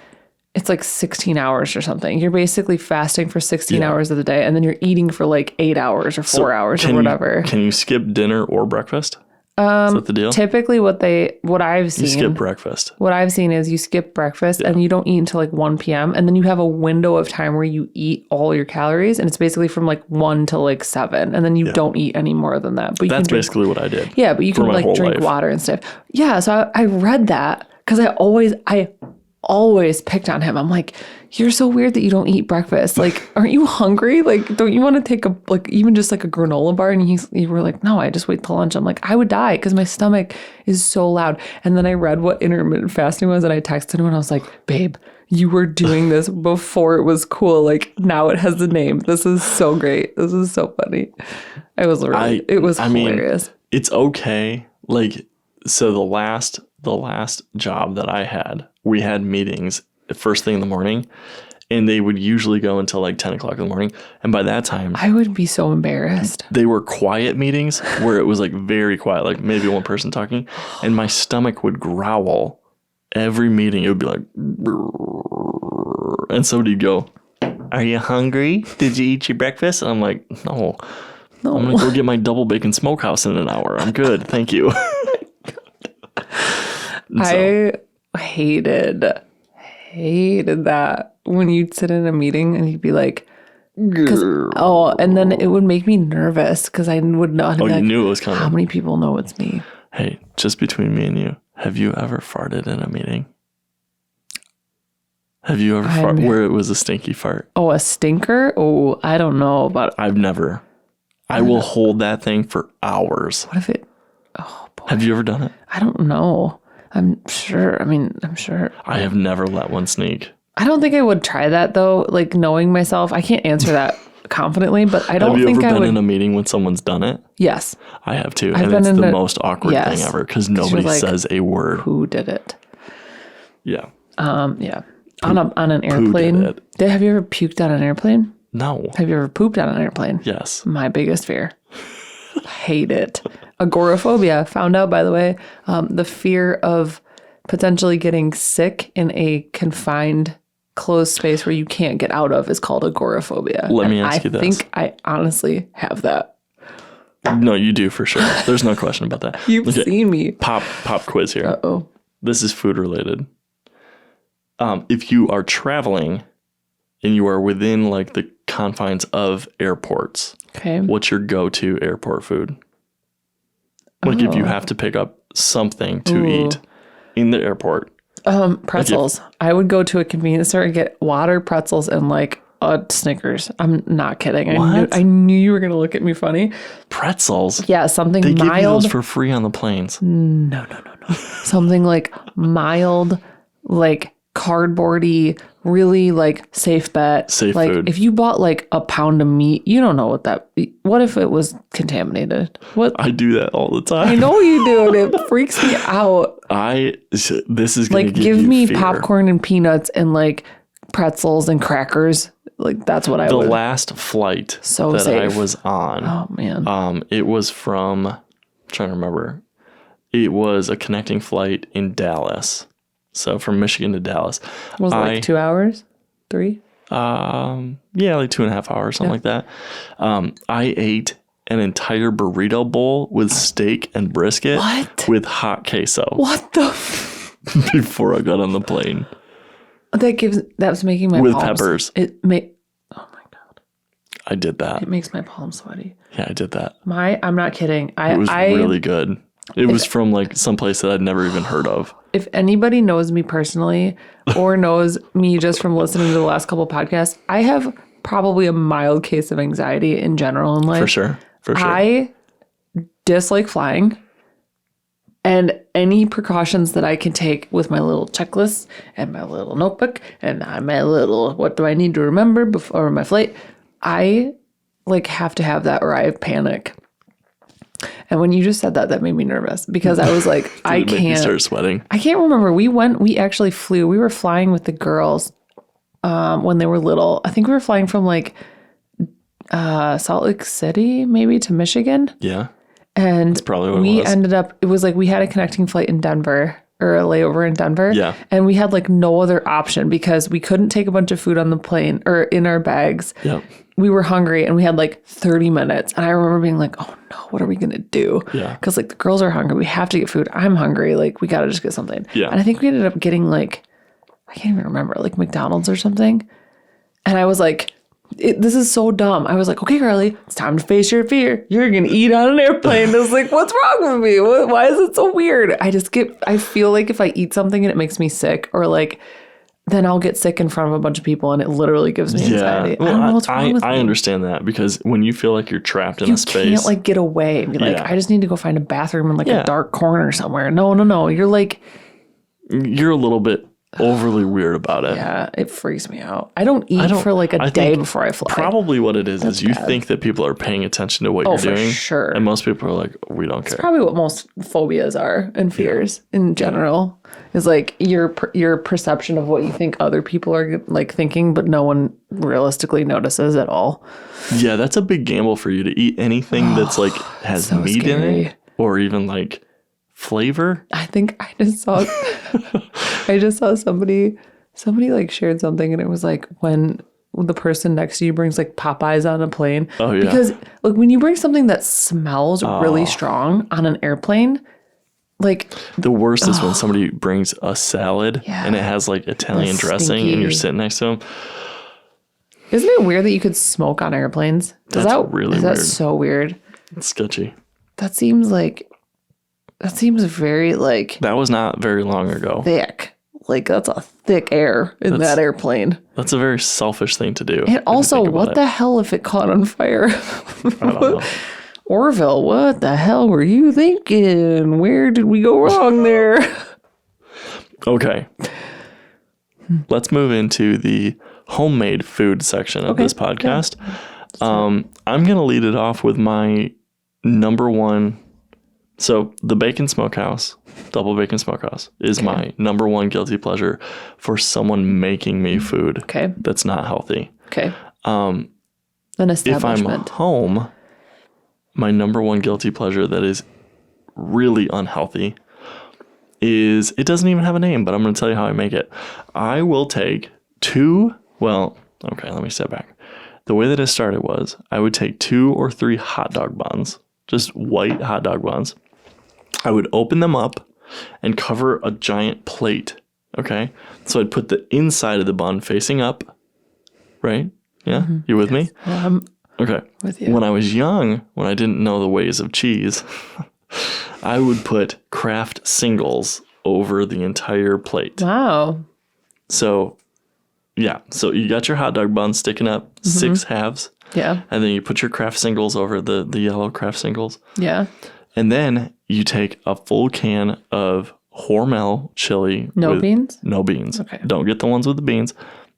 It's like 16 hours or something. You're basically fasting for 16 hours of the day, and then you're eating for like 8 hours or 4 hours or whatever. Can you skip dinner or breakfast? Is that the deal? Typically what I've seen. You skip breakfast. What I've seen is you skip breakfast and you don't eat until like 1 p.m. And then you have a window of time where you eat all your calories, and it's basically from like 1 to like 7. And then you don't eat any more than that. But that's basically what I did. Yeah, but you can like drink water and stuff. Yeah, so I read that because I always picked on him. I'm like, you're so weird that you don't eat breakfast. Like, aren't you hungry? Like, don't you want to take even just like a granola bar? And you were like, no, I just wait till lunch. I'm like, I would die because my stomach is so loud. And then I read what intermittent fasting was, and I texted him and I was like, babe, you were doing this before it was cool. Like now it has the name. This is so great. This is so funny. It was hilarious. It's okay. Like, so the last job that I had, we had meetings first thing in the morning, and they would usually go until like 10 o'clock in the morning. And by that time, I would be so embarrassed. They were quiet meetings where it was like very quiet, like maybe one person talking, and my stomach would growl every meeting. It would be like, and somebody'd go, are you hungry? Did you eat your breakfast? And I'm like, no. I'm going to go get my double bacon smokehouse in an hour. I'm good. Thank you. I hated that when you'd sit in a meeting and you'd be like, and then it would make me nervous because I would not. You knew it was coming. How many people know it's me? Hey, just between me and you, have you ever farted in a meeting? Have you ever farted where it was a stinky fart? Oh, a stinker? Oh, I don't know, but I've never. I will hold that thing for hours. What if it? Oh boy. Have you ever done it? I don't know. I'm sure. I'm sure. I have never let one sneak. I don't think I would try that though. Like knowing myself, I can't answer that confidently, but I don't think I would. Have you ever been in a meeting when someone's done it? Yes. I have too. And it's the most awkward thing ever because nobody says a word. Who did it? Yeah. Yeah. On an airplane. Have you ever puked on an airplane? No. Have you ever pooped on an airplane? Yes. My biggest fear. Hate it. Agoraphobia. Found out, by the way, the fear of potentially getting sick in a confined, closed space where you can't get out of is called agoraphobia. Let me ask you this. I think I honestly have that. No, you do for sure. There's no question about that. You've seen me. Pop quiz here. Uh-oh. This is food related. If you are traveling and you are within like the confines of airports, okay, what's your go-to airport food? Like if you have to pick up something to eat in the airport. Pretzels. I would go to a convenience store and get water, pretzels, and like a Snickers. I'm not kidding. I knew you were going to look at me funny. Pretzels? Yeah, something they mild. They give you those for free on the planes. No. Something like mild, like cardboardy, really like safe bet. Safe like food. If you bought like a pound of meat, you don't know what if it was contaminated? What? I do that all the time. I know you do, and it freaks me out. This is going to give me fear. Popcorn and peanuts and like pretzels and crackers. Like that's what I would. The last flight that safe. I was on. Oh man. It was from, I'm trying to remember. It was a connecting flight in Dallas. So from Michigan to Dallas. Was it like 2 hours? 3? Yeah, like 2.5 hours, something like that. I ate an entire burrito bowl with steak and brisket with hot queso. What the? Before I got on the plane. That was making my with palms. Peppers. Oh my God. I did that. It makes my palms sweaty. Yeah, I did that. I'm not kidding. It was really good. It was from like some place that I'd never even heard of. If anybody knows me personally or knows me just from listening to the last couple podcasts, I have probably a mild case of anxiety in general in life. For sure. I dislike flying, and any precautions that I can take with my little checklist and my little notebook and my little what do I need to remember before my flight, I like have to have that or I panic. And when you just said that made me nervous because I was like, I can't. Make me start sweating. I can't remember. We actually flew. We were flying with the girls when they were little. I think we were flying from like Salt Lake City, maybe to Michigan. Yeah. And that's probably what we it was. ended up, it was like we had a connecting flight in Denver or a layover in Denver. Yeah. And we had like no other option because we couldn't take a bunch of food on the plane or in our bags. Yeah. We were hungry and we had like 30 minutes. And I remember being like, oh no, what are we going to do? Yeah. Because like the girls are hungry. We have to get food. I'm hungry. Like we got to just get something. Yeah. And I think we ended up getting like, I can't even remember, like McDonald's or something. And I was like, this is so dumb. I was like, okay, Carly, it's time to face your fear. You're going to eat on an airplane. I was like, what's wrong with me? Why is it so weird? I feel like if I eat something and it makes me sick or like, then I'll get sick in front of a bunch of people and it literally gives me anxiety. Well, I don't know what's wrong with me. I understand that because when you feel like you're trapped in a space. You can't like get away and be like, I just need to go find a bathroom in like a dark corner somewhere. No. You're like. You're a little bit overly weird about it. Yeah, it freaks me out. I don't eat for like a day before I fly. Probably what it is you think that people are paying attention to what you're doing. For sure. And most people are like, we don't care. Probably what most phobias are and fears in general is like your perception of what you think other people are like thinking, but no one realistically notices at all. Yeah, that's a big gamble for you to eat anything that's like has so meat in it or even like flavor. I think I just saw somebody like shared something and it was like when the person next to you brings like Popeyes on a plane. Oh yeah. Because like when you bring something that smells really strong on an airplane, like the worst is when somebody brings a salad and it has like Italian dressing and you're sitting next to them. Isn't it weird that you could smoke on airplanes? Is that weird? So weird? It's sketchy. That seems very like. That was not very long ago. Thick. Like that's a thick air in that airplane. That's a very selfish thing to do. And also, what the hell if it caught on fire? I don't know. Orville, what the hell were you thinking? Where did we go wrong there? Okay. Let's move into the homemade food section of this podcast. Yeah. I'm going to lead it off with my number one. So the bacon smokehouse, double bacon smokehouse, is my number one guilty pleasure for someone making me food that's not healthy. Okay. An if I'm establishment. home, my number one guilty pleasure that is really unhealthy is, it doesn't even have a name, but I'm going to tell you how I make it. I will take let me step back. The way that it started was I would take 2 or 3 hot dog buns, just white hot dog buns. I would open them up and cover a giant plate. Okay. So I'd put the inside of the bun facing up. Right? Yeah. Mm-hmm. You with me? Okay. With you. When I was young, when I didn't know the ways of cheese, I would put Kraft singles over the entire plate. Wow. So, yeah. So you got your hot dog bun sticking up, 6 halves. Yeah. And then you put your Kraft singles over the yellow Kraft singles. Yeah. And then you take a full can of Hormel chili. No beans? No beans. Okay. Don't get the ones with the beans.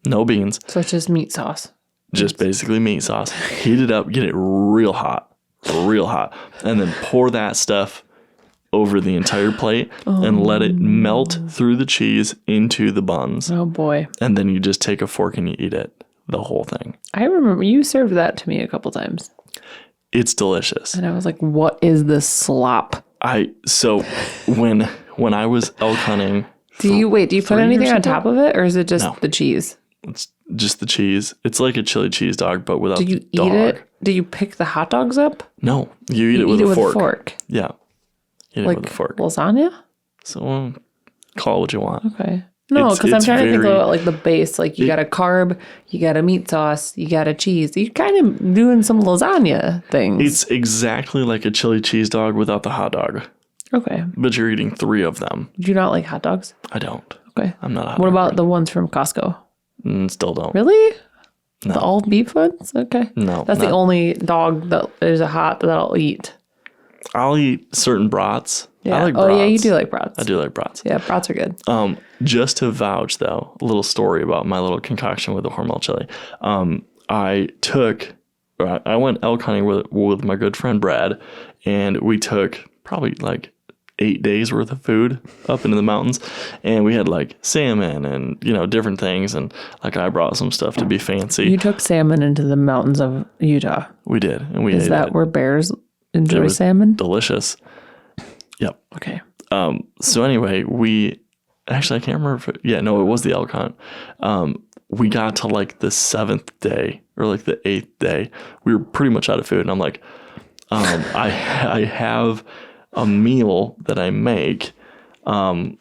No beans. So it's just meat sauce. Just basically meat sauce. Heat it up, get it real hot, and then pour that stuff over the entire plate and let it melt through the cheese into the buns. Oh boy. And then you just take a fork and you eat it, the whole thing. I remember you served that to me a couple times. It's delicious. And I was like, what is this slop? So when I was elk hunting. Do you put anything on top of it, or is it just the cheese? It's just the cheese. It's like a chili cheese dog, but without the dog. Do you eat it? Do you pick the hot dogs up? No, you eat it with a fork. Yeah. Eat like it with a fork. Lasagna? So call it what you want. Okay. No, because I'm trying to think about like the base. Like you got a carb, you got a meat sauce, you got a cheese. You're kind of doing some lasagna things. It's exactly like a chili cheese dog without the hot dog. Okay. But you're eating 3 of them. Do you not like hot dogs? I don't. Okay. I'm not a hot What dog about fan. the ones from Costco? Still don't. Really? No. The all beef ones? Okay. No. That's the only dog that is a hot that I'll eat. I'll eat certain brats. Yeah. I like brats. Yeah, you do like brats. I do like brats. Yeah, brats are good. Just to vouch, though, a little story about my little concoction with the Hormel chili. I went elk hunting with my good friend Brad, and we took probably like 8 days worth of food up into the mountains, and we had like salmon and different things, and like I brought some stuff to be fancy. You took salmon into the mountains of Utah. We did, and we ate Is that it. where bears enjoy It was salmon? delicious. Yep. Okay. So anyway, I can't remember it was the elk hunt. We got to like the 7th day or like the 8th day. We were pretty much out of food, and I'm like, I have a meal that I make. Don't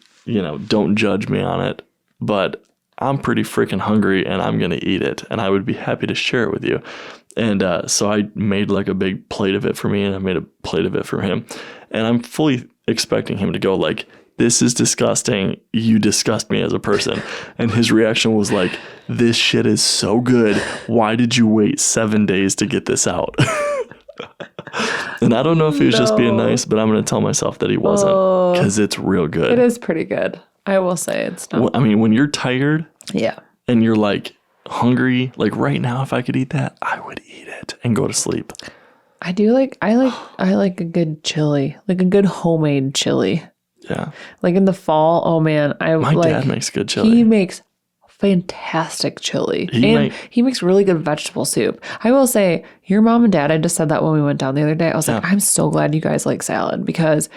judge me on it, but I'm pretty freaking hungry and I'm going to eat it, and I would be happy to share it with you. And so I made like a big plate of it for me, and I made a plate of it for him. And I'm fully expecting him to go like, "This is disgusting. You disgust me as a person." And his reaction was like, "This shit is so good. Why did you wait 7 days to get this out?" And I don't know if he was just being nice, but I'm going to tell myself that he wasn't, because it's real good. It is pretty good. I will say it's not. I mean, when you're tired Yeah. and you're like hungry, like right now, if I could eat that, I would eat it and go to sleep. I like a good chili, like a good homemade chili. Yeah. Like in the fall, oh man, My dad makes good chili. He makes fantastic chili. He makes really good vegetable soup. I will say, your mom and dad, I just said that when we went down the other day. I was like, I'm so glad you guys like salad, because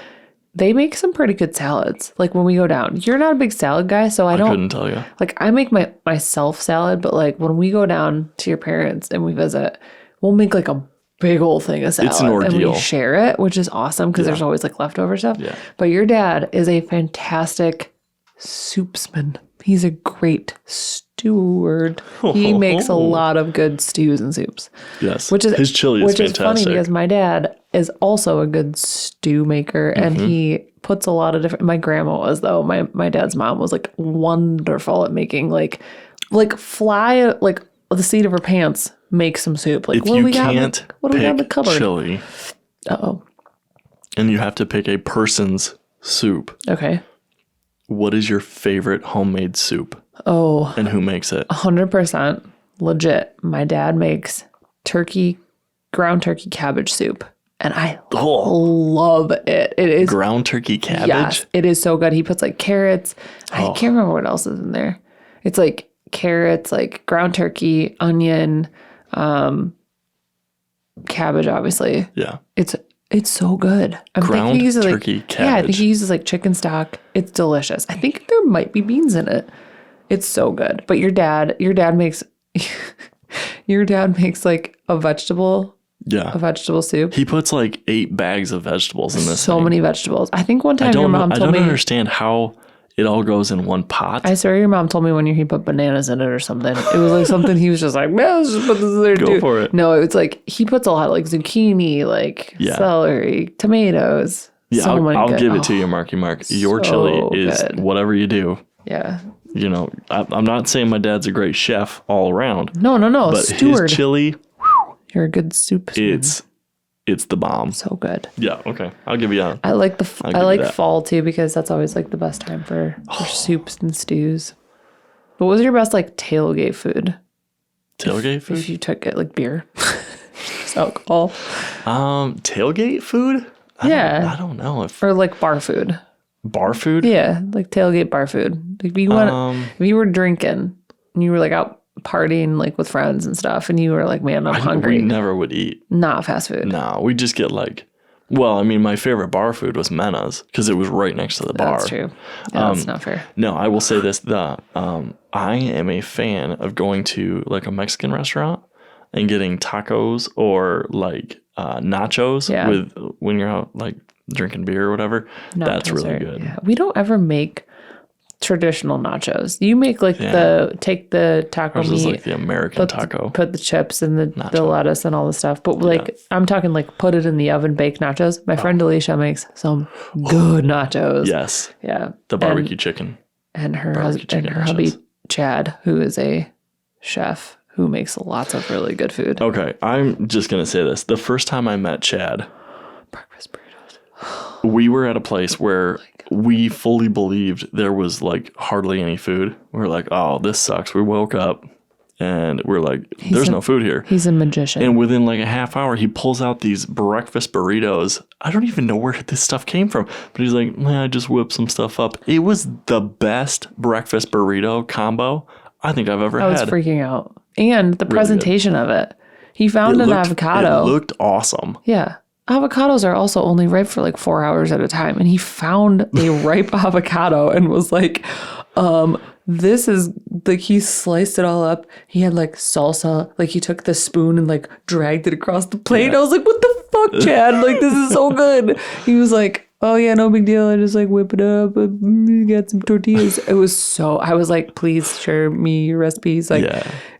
they make some pretty good salads. Like when we go down, you're not a big salad guy, so I couldn't tell you. Like I make myself salad, but like when we go down to your parents and we visit, we'll make like a big old thing of salad. It's an ordeal. And we share it, which is awesome because there's always like leftover stuff. Yeah. But your dad is a fantastic soupsman. He's a great steward. He makes a lot of good stews and soups. Yes. His chili is fantastic. Which is funny because my dad is also a good stew maker, and he puts a lot of different. My grandma was, though. My dad's mom was like wonderful at making like fly like the seat of her pants make some soup. Like if you can't what do we got in the cupboard? Chili. And you have to pick a person's soup. Okay. What is your favorite homemade soup? Oh. And who makes it? 100% legit. My dad makes ground turkey cabbage soup. And I love it. It is ground turkey cabbage? Yes, it is so good. He puts like carrots. I can't remember what else is in there. It's like carrots, like ground turkey, onion, cabbage, obviously. Yeah. It's so good. Ground turkey cabbage. Yeah, I think he uses like chicken stock. It's delicious. I think there might be beans in it. It's so good. But your dad makes like a vegetable soup. He puts like 8 bags of vegetables in this. So many vegetables. I think one time your mom told me. I don't understand how it all goes in one pot. I swear your mom told me one year he put bananas in it or something. It was like something he was just like, man, let's just put this in there too. Go for it. No, it's like he puts a lot of like zucchini, like celery, tomatoes. Yeah, I'll give it to you, Marky Mark. Your chili is good. Whatever you do. Yeah. You know, I'm not saying my dad's a great chef all around. No. But Steward. his chili, you're a good soup. It's the bomb. So good. Yeah. Okay. I'll give you a. I like fall too because that's always like the best time for soups and stews. But what was your best like tailgate food? Tailgate food? If you took it like beer, alcohol. Tailgate food? I don't know or like bar food. Bar food? Yeah, like tailgate bar food. Like if you were drinking and you were like out partying like with friends and stuff and you were like, man, I'm hungry. We never would eat. Not fast food. No, we just get like, well, I mean, my favorite bar food was Mena's because it was right next to the bar. That's true. Yeah, that's not fair. No, I will say this. I am a fan of going to like a Mexican restaurant and getting tacos or like nachos with when you're out like drinking beer or whatever. That's really good. Yeah. We don't ever make traditional nachos. You make like take the taco meat, is like the American taco, put the chips and the lettuce and all the stuff. But like I'm talking like put it in the oven, bake nachos. My friend Alicia makes some good nachos. Yes. Yeah. The barbecue chicken. And her hubby Chad, who is a chef who makes lots of really good food. Okay, I'm just gonna say this. The first time I met Chad, breakfast burritos. We were at a place where we fully believed there was like hardly any food. We were like, oh, this sucks. We woke up and we're like, there's no food here. He's a magician. And within like a half hour, he pulls out these breakfast burritos. I don't even know where this stuff came from, but he's like, man, I just whipped some stuff up. It was the best breakfast burrito combo I think I've ever had. I was freaking out. And the presentation of it. He found an avocado. It looked awesome. Yeah. Avocados are also only ripe for like 4 hours at a time. And he found a ripe avocado and was like, this is like, he sliced it all up. He had like salsa. Like he took the spoon and like dragged it across the plate. Yeah. I was like, what the fuck, Chad? Like, this is so good. He was like, oh yeah, no big deal. I just like whip it up. Get some tortillas. I was like, please share me your recipes. Like,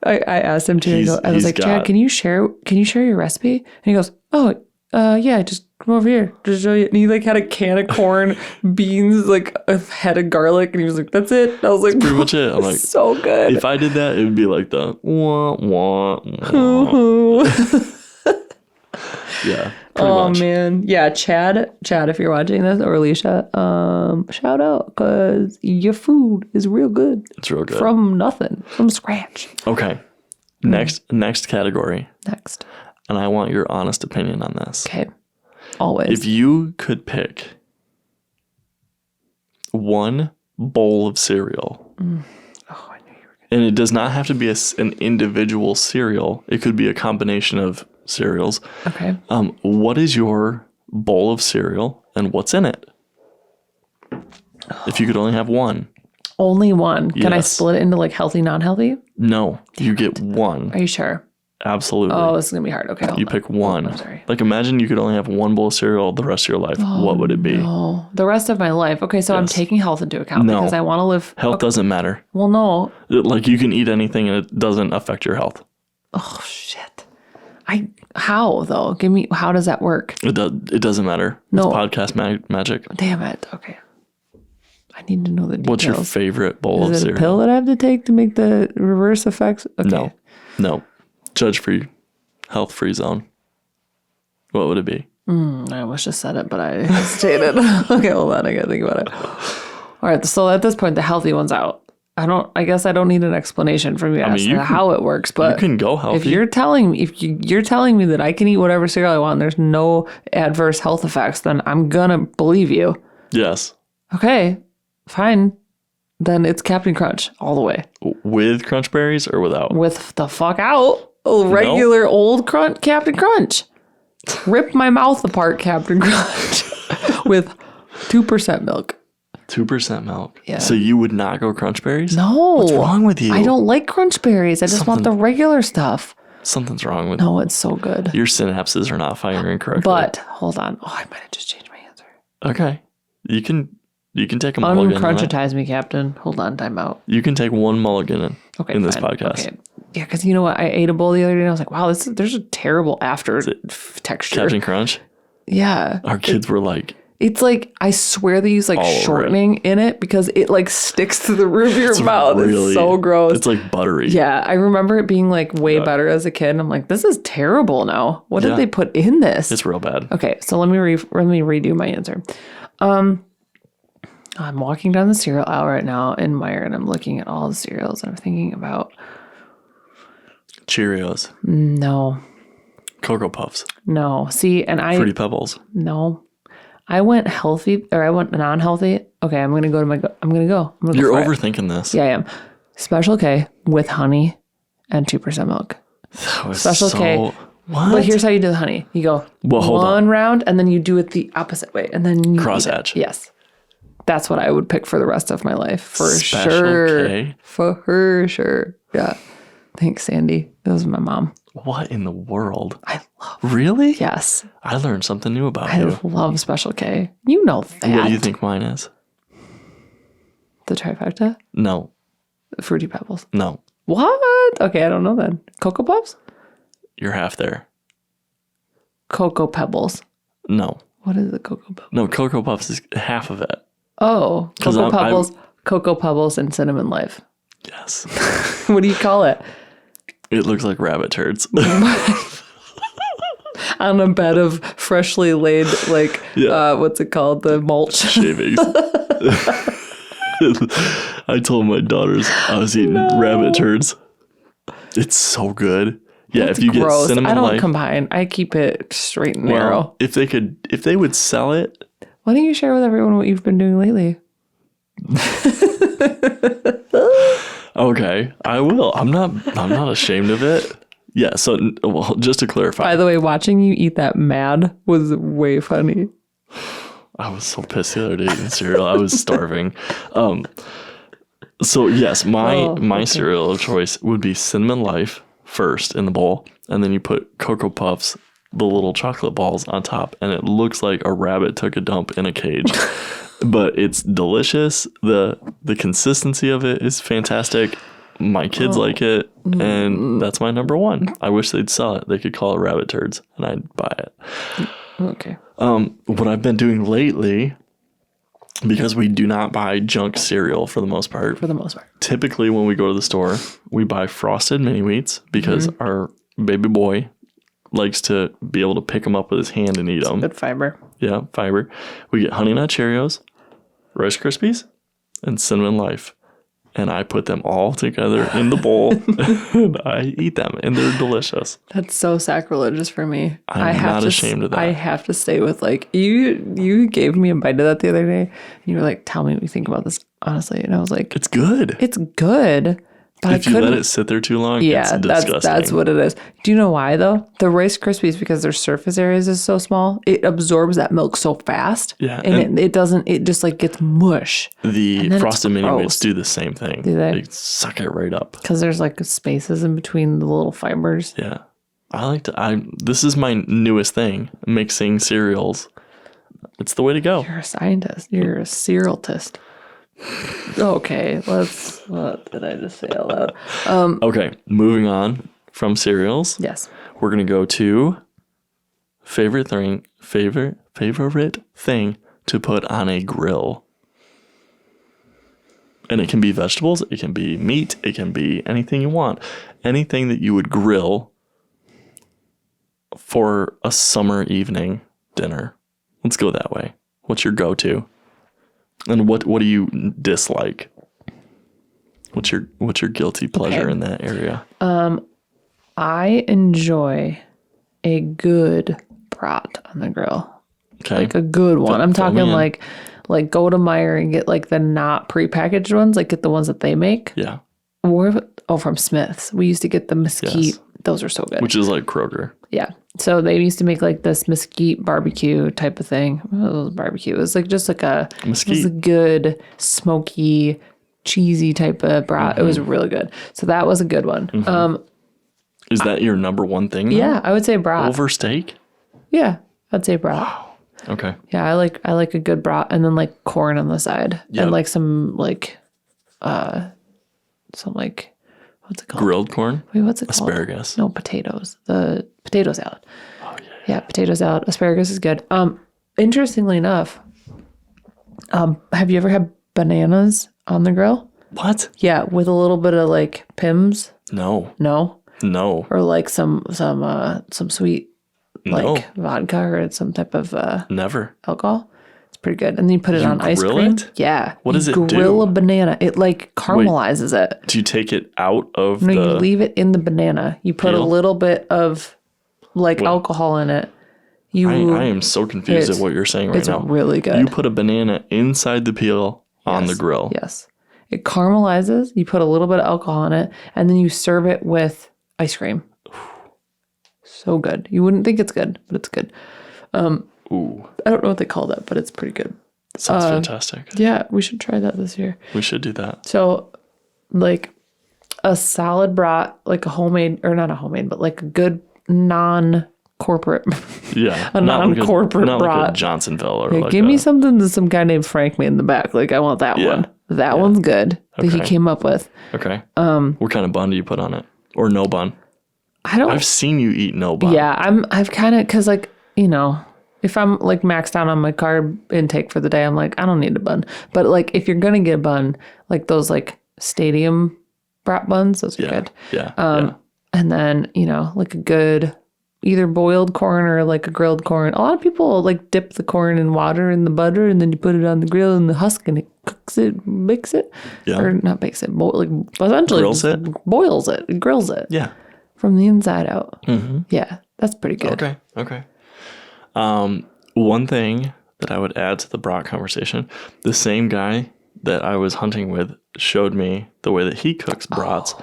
I asked him to. I was like, Chad, can you share your recipe? And he goes, oh, yeah, just come over here. Just show you. And he like had a can of corn, beans, like a head of garlic, and he was like, that's it. And I was like, that's pretty much it. I'm like, so good. If I did that, it would be like the wah wah wah. Yeah. Oh much. Man. Yeah, Chad, if you're watching this, or Alicia, shout out because your food is real good. It's real good. From nothing. From scratch. Okay. Next category. Next. And I want your honest opinion on this. Okay. Always. If you could pick one bowl of cereal. Oh, I knew you were and it does not have to be an individual cereal. It could be a combination of cereals. Okay. What is your bowl of cereal and what's in it? If you could only have one. Only one. Yes. Can I split it into like healthy, non-healthy? No, you get one. Are you sure? Absolutely. Oh, this is going to be hard. Okay. You pick one. I'm sorry. Like imagine you could only have one bowl of cereal the rest of your life. What would it be? No. The rest of my life. Okay, so I'm taking health into account because I want to live. Health doesn't matter. Well, no. Like you can eat anything and it doesn't affect your health. Oh, shit. How though? How does that work? It doesn't matter. No. It's podcast magic. Damn it. Okay. I need to know the details. What's your favorite bowl of cereal? Is it a pill that I have to take to make the reverse effects? Okay. No. Judge-free, health-free zone. What would it be? I almost just said it, but I hesitated. Okay, hold on. I gotta think about it. All right. So at this point, the healthy one's out. I guess I don't need an explanation from you as to how it works, but you can go healthy. If you're telling me that I can eat whatever cereal I want and there's no adverse health effects, then I'm gonna believe you. Yes. Okay, fine. Then it's Captain Crunch all the way. With Crunch Berries or without? With the fuck out. a regular old Captain Crunch. Rip my mouth apart, Captain Crunch, with 2% milk. 2% milk. Yeah. So you would not go Crunch Berries? No. What's wrong with you? I don't like Crunch Berries. I just want the regular stuff. Something's wrong with No, it's so good. your synapses are not firing correctly. But hold on. Oh, I might have just changed my answer. Okay. You can take a mulligan. Uncrunchitize me, Captain. Hold on, time out. You can take one mulligan in this fine. podcast. Okay. Yeah, because you know what? I ate a bowl the other day and I was like, wow, there's a terrible after texture. Captain Crunch? Yeah. Our kids were like... It's like, I swear they use like shortening in it because it like sticks to the roof of your mouth. It's so gross. It's like buttery. Yeah. I remember it being like way better as a kid. And I'm like, this is terrible now. What did they put in this? It's real bad. Okay. So let me redo my answer. I'm walking down the cereal aisle right now in Meijer and I'm looking at all the cereals and I'm thinking about Cheerios. No. Cocoa Puffs. No. See, and Fruity Pebbles. No. I went healthy or I went non-healthy. Okay, I'm going to go. You're overthinking this. Yeah, I am. Special K with honey and 2% milk. That was Special K. What? But here's how you do the honey. You go one round and then you do it the opposite way. And then you cross hatch. Yes. That's what I would pick for the rest of my life. For Special sure. K? For sure. Yeah. Thanks, Sandy. That was my mom. What in the world? I love. Really? Yes. I learned something new about I you. love Special K. You know that. What do you think mine is? The trifecta? No. Fruity Pebbles. No. What? Okay, I don't know then. Cocoa Puffs? You're half there. Cocoa Pebbles. No. What is the Cocoa Pebbles? No, Cocoa Puffs is half of it. Oh, Cocoa Pebbles and Cinnamon Life. Yes. What do you call it? It looks like rabbit turds. On a bed of freshly laid, like, what's it called? The mulch. Shavings. I told my daughters I was eating rabbit turds. It's so good. Yeah, That's if you gross. get Cinnamon I don't Life, combine. I keep it straight and narrow. if they would sell it. Why don't you share with everyone what you've been doing lately? Okay, I will. I'm not ashamed of it. Yeah, so just to clarify. By the way, watching you eat that mad was way funny. I was so pissed the other day eating cereal. I was starving. So yes, my cereal of choice would be Cinnamon Life first in the bowl, and then you put Cocoa Puffs, the little chocolate balls on top, and it looks like a rabbit took a dump in a cage. But it's delicious. The consistency of it is fantastic. My kids like it, and that's my number one. I wish they'd sell it. They could call it rabbit turds, and I'd buy it. Okay. What I've been doing lately, because we do not buy junk cereal for the most part. Typically, when we go to the store, we buy Frosted Mini Wheats because our baby boy likes to be able to pick them up with his hand and eat them. Good fiber. Yeah, fiber. We get Honey Nut Cheerios, Rice Krispies, and Cinnamon Life. And I put them all together in the bowl and I eat them and they're delicious. That's so sacrilegious for me. I'm not ashamed of that. I have to stay with like, you gave me a bite of that the other day. And you were like, tell me what you think about this, honestly. And I was like, it's good. It's good. But if you let it sit there too long, it's disgusting. That's what it is. Do you know why though? The Rice Krispies, because their surface areas is so small, it absorbs that milk so fast. Yeah, and it doesn't. It just like gets mush. The Frosted Mini Wheats do the same thing. Do they? They suck it right up because there's like spaces in between the little fibers. Yeah, I like to. This is my newest thing: mixing cereals. It's the way to go. You're a scientist. You're a cerealist. Okay, what did I just say out loud? Okay, moving on from cereals. Yes. We're going to go to favorite thing to put on a grill. And it can be vegetables, it can be meat, it can be anything you want. Anything that you would grill for a summer evening dinner. Let's go that way. What's your go-to? And what do you dislike? What's your guilty pleasure in that area? I enjoy a good brat on the grill. Okay. Like a good one. I'm talking like go to Meijer and get like the not prepackaged ones, like get the ones that they make. Yeah. Or from Smith's. We used to get the mesquite those are so good. Which is like Kroger. Yeah. So they used to make like this mesquite barbecue type of thing. Well, it was barbecue. It was like just like it was a good smoky, cheesy type of brat. It was really good. So that was a good one. Is that your number one thing? Though? Yeah, I would say brat. Over steak? Yeah, I'd say brat. Wow. Okay. Yeah, I like a good brat and then like corn on the side and like some like what's it called? Grilled corn? Wait, what's it called? Asparagus. No, potatoes. The potato salad. Oh yeah. Yeah, potato salad. Asparagus is good. Interestingly enough, have you ever had bananas on the grill? What? Yeah, with a little bit of like Pims. No. No. Or like some sweet like vodka or some type of Never. alcohol. It's pretty good. And then you put it on ice grill cream. It? Yeah. What does it do? Grill a banana. It like caramelizes it. Do you take it out of No, you leave it in the banana. You put peel? a little bit of like alcohol in it. I am so confused at what you're saying right now. It's really good. You put a banana inside the peel on the grill. Yes. It caramelizes. You put a little bit of alcohol in it, and then you serve it with ice cream. So good. You wouldn't think it's good, but it's good. Ooh. I don't know what they call that, but it's pretty good. Sounds fantastic. Yeah, we should try that this year. We should do that. So, like a solid brat, like a homemade, or not a homemade, but like a good non-corporate. Yeah. a non-corporate not brat. like a Johnsonville or like give me something that some guy named Frank made in the back. Like I want that one. That one's good that he came up with. Okay. What kind of bun do you put on it? Or no bun? I've seen you eat no bun. Yeah, I've kind of, because like, you know, if I'm like maxed out on my carb intake for the day, I'm like, I don't need a bun. But like, if you're going to get a bun, like those like stadium brat buns, those are good. Yeah. And then, you know, like a good either boiled corn or like a grilled corn. A lot of people like dip the corn in water and the butter, and then you put it on the grill and the husk, and it cooks it, bakes it. Yeah. Or not bakes it, like essentially grills it? Boils it, it grills it. Yeah. From the inside out. Mm-hmm. Yeah, that's pretty good. Okay. One thing that I would add to the brat conversation, the same guy that I was hunting with showed me the way that he cooks brats.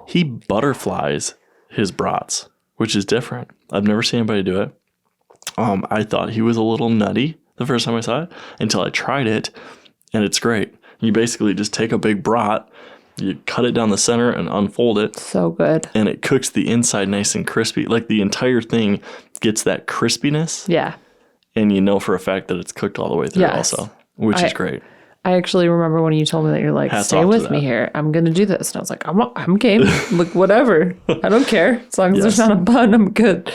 He butterflies his brats, which is different. I've never seen anybody do it. I thought he was a little nutty the first time I saw it until I tried it, and it's great. You basically just take a big brat, you cut it down the center and unfold it. So good. And it cooks the inside nice and crispy. Like the entire thing gets that crispiness. Yeah. And you know for a fact that it's cooked all the way through also, which is great. I actually remember when you told me that you're like, stay with me here. I'm going to do this. And I was like, I'm game. Like, whatever. I don't care. As long as there's not a bun, I'm good.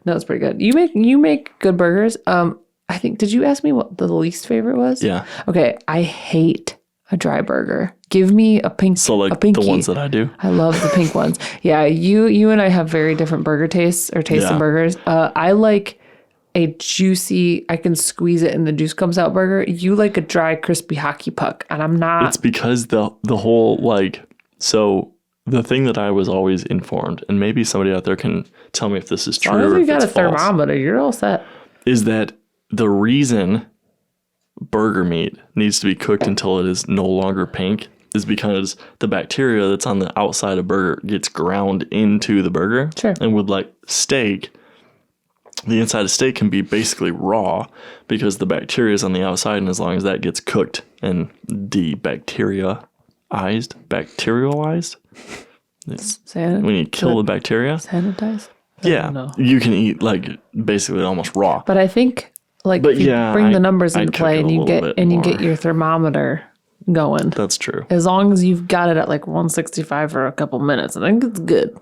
No, it's pretty good. You make good burgers. I think, did you ask me what the least favorite was? Yeah. Okay. I hate a dry burger. Give me a pink. So like the ones that I do. I love the pink ones. Yeah. You and I have very different burger tastes or taste in burgers. I like a juicy, I can squeeze it and the juice comes out burger. You like a dry, crispy hockey puck, and I'm not. It's because the whole so the thing that I was always informed, and maybe somebody out there can tell me if this is true or if it's false. As long as you got a thermometer, you're all set. Is that the reason burger meat needs to be cooked until it is no longer pink is because the bacteria that's on the outside of burger gets ground into the burger. Sure. And with like steak, the inside of steak can be basically raw because the bacteria is on the outside, and as long as that gets cooked and bacterialized, when you kill the bacteria, sanitize. You can eat like basically almost raw. But I think bring the numbers into play and you get your thermometer going. That's true. As long as you've got it at like 165 for a couple minutes, I think it's good.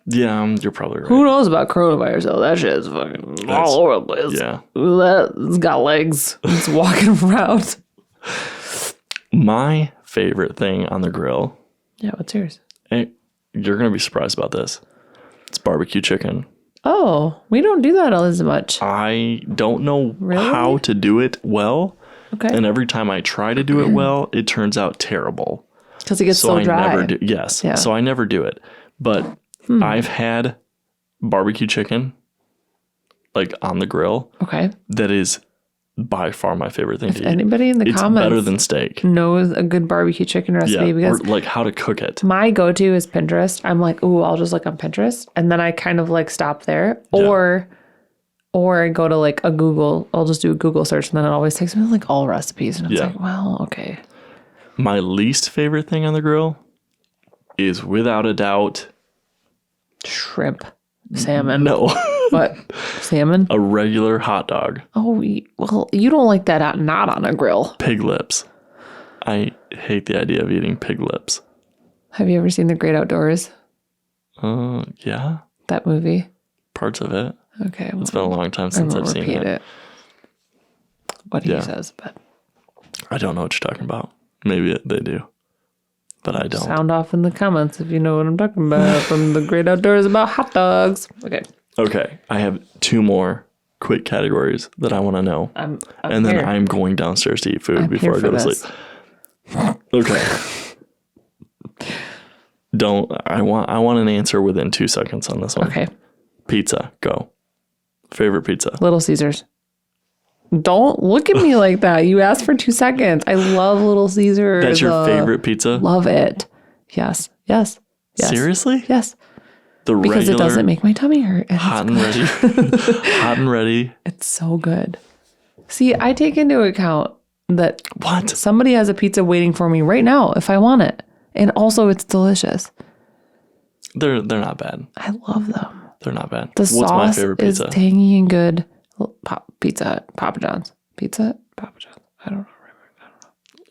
Yeah, you're probably right. Who knows about coronavirus though? That shit is fucking all over the place. Yeah. It's got legs. It's walking around. My favorite thing on the grill. Yeah, what's yours? Hey, you're going to be surprised about this. It's barbecue chicken. Oh, we don't do that as much. I don't know how to do it well. Okay. And every time I try to do it well, it turns out terrible. Because it gets so dry. Yeah. So I never do it. But I've had barbecue chicken like on the grill. Okay. That is by far my favorite thing to eat. Anybody in the it's comments better than steak. knows a good barbecue chicken recipe, because or like how to cook it. my go-to is Pinterest. I'm like, ooh, I'll just look on Pinterest, and then I kind of like stop there, or I go to like a Google. I'll just do a Google search, and then it always takes me to like all recipes, and it's like, well, okay. My least favorite thing on the grill is without a doubt Shrimp, salmon. no. What? Salmon? A regular hot dog. Oh, well, you don't like that not on a grill. Pig lips. I hate the idea of eating pig lips. Have you ever seen The Great Outdoors? Yeah. That movie? Parts of it. Okay. It's been a long time since I've seen it. What he says, but I don't know what you're talking about. Maybe they do, but I don't. Sound off in the comments if you know what I'm talking about from The Great Outdoors about hot dogs. Okay. I have 2 more quick categories that I want to know. I'm and then I'm going downstairs to eat food before I go to sleep. Okay. I want an answer within 2 seconds on this one. Okay. Pizza, go. Favorite pizza? Little Caesars. Don't look at me like that. You asked for 2 seconds. I love Little Caesars. That's your favorite pizza? Love it. Yes. Seriously? Yes. Because regular, it doesn't make my tummy hurt. Hot and ready. Hot and ready. It's so good. See, I take into account that what? Somebody has a pizza waiting for me right now if I want it. And also it's delicious. They're not bad. I love them. They're not bad. The What's sauce my favorite pizza? is tangy and good. Pizza Hut, Papa John's. Pizza Hut, Papa John's. I don't know.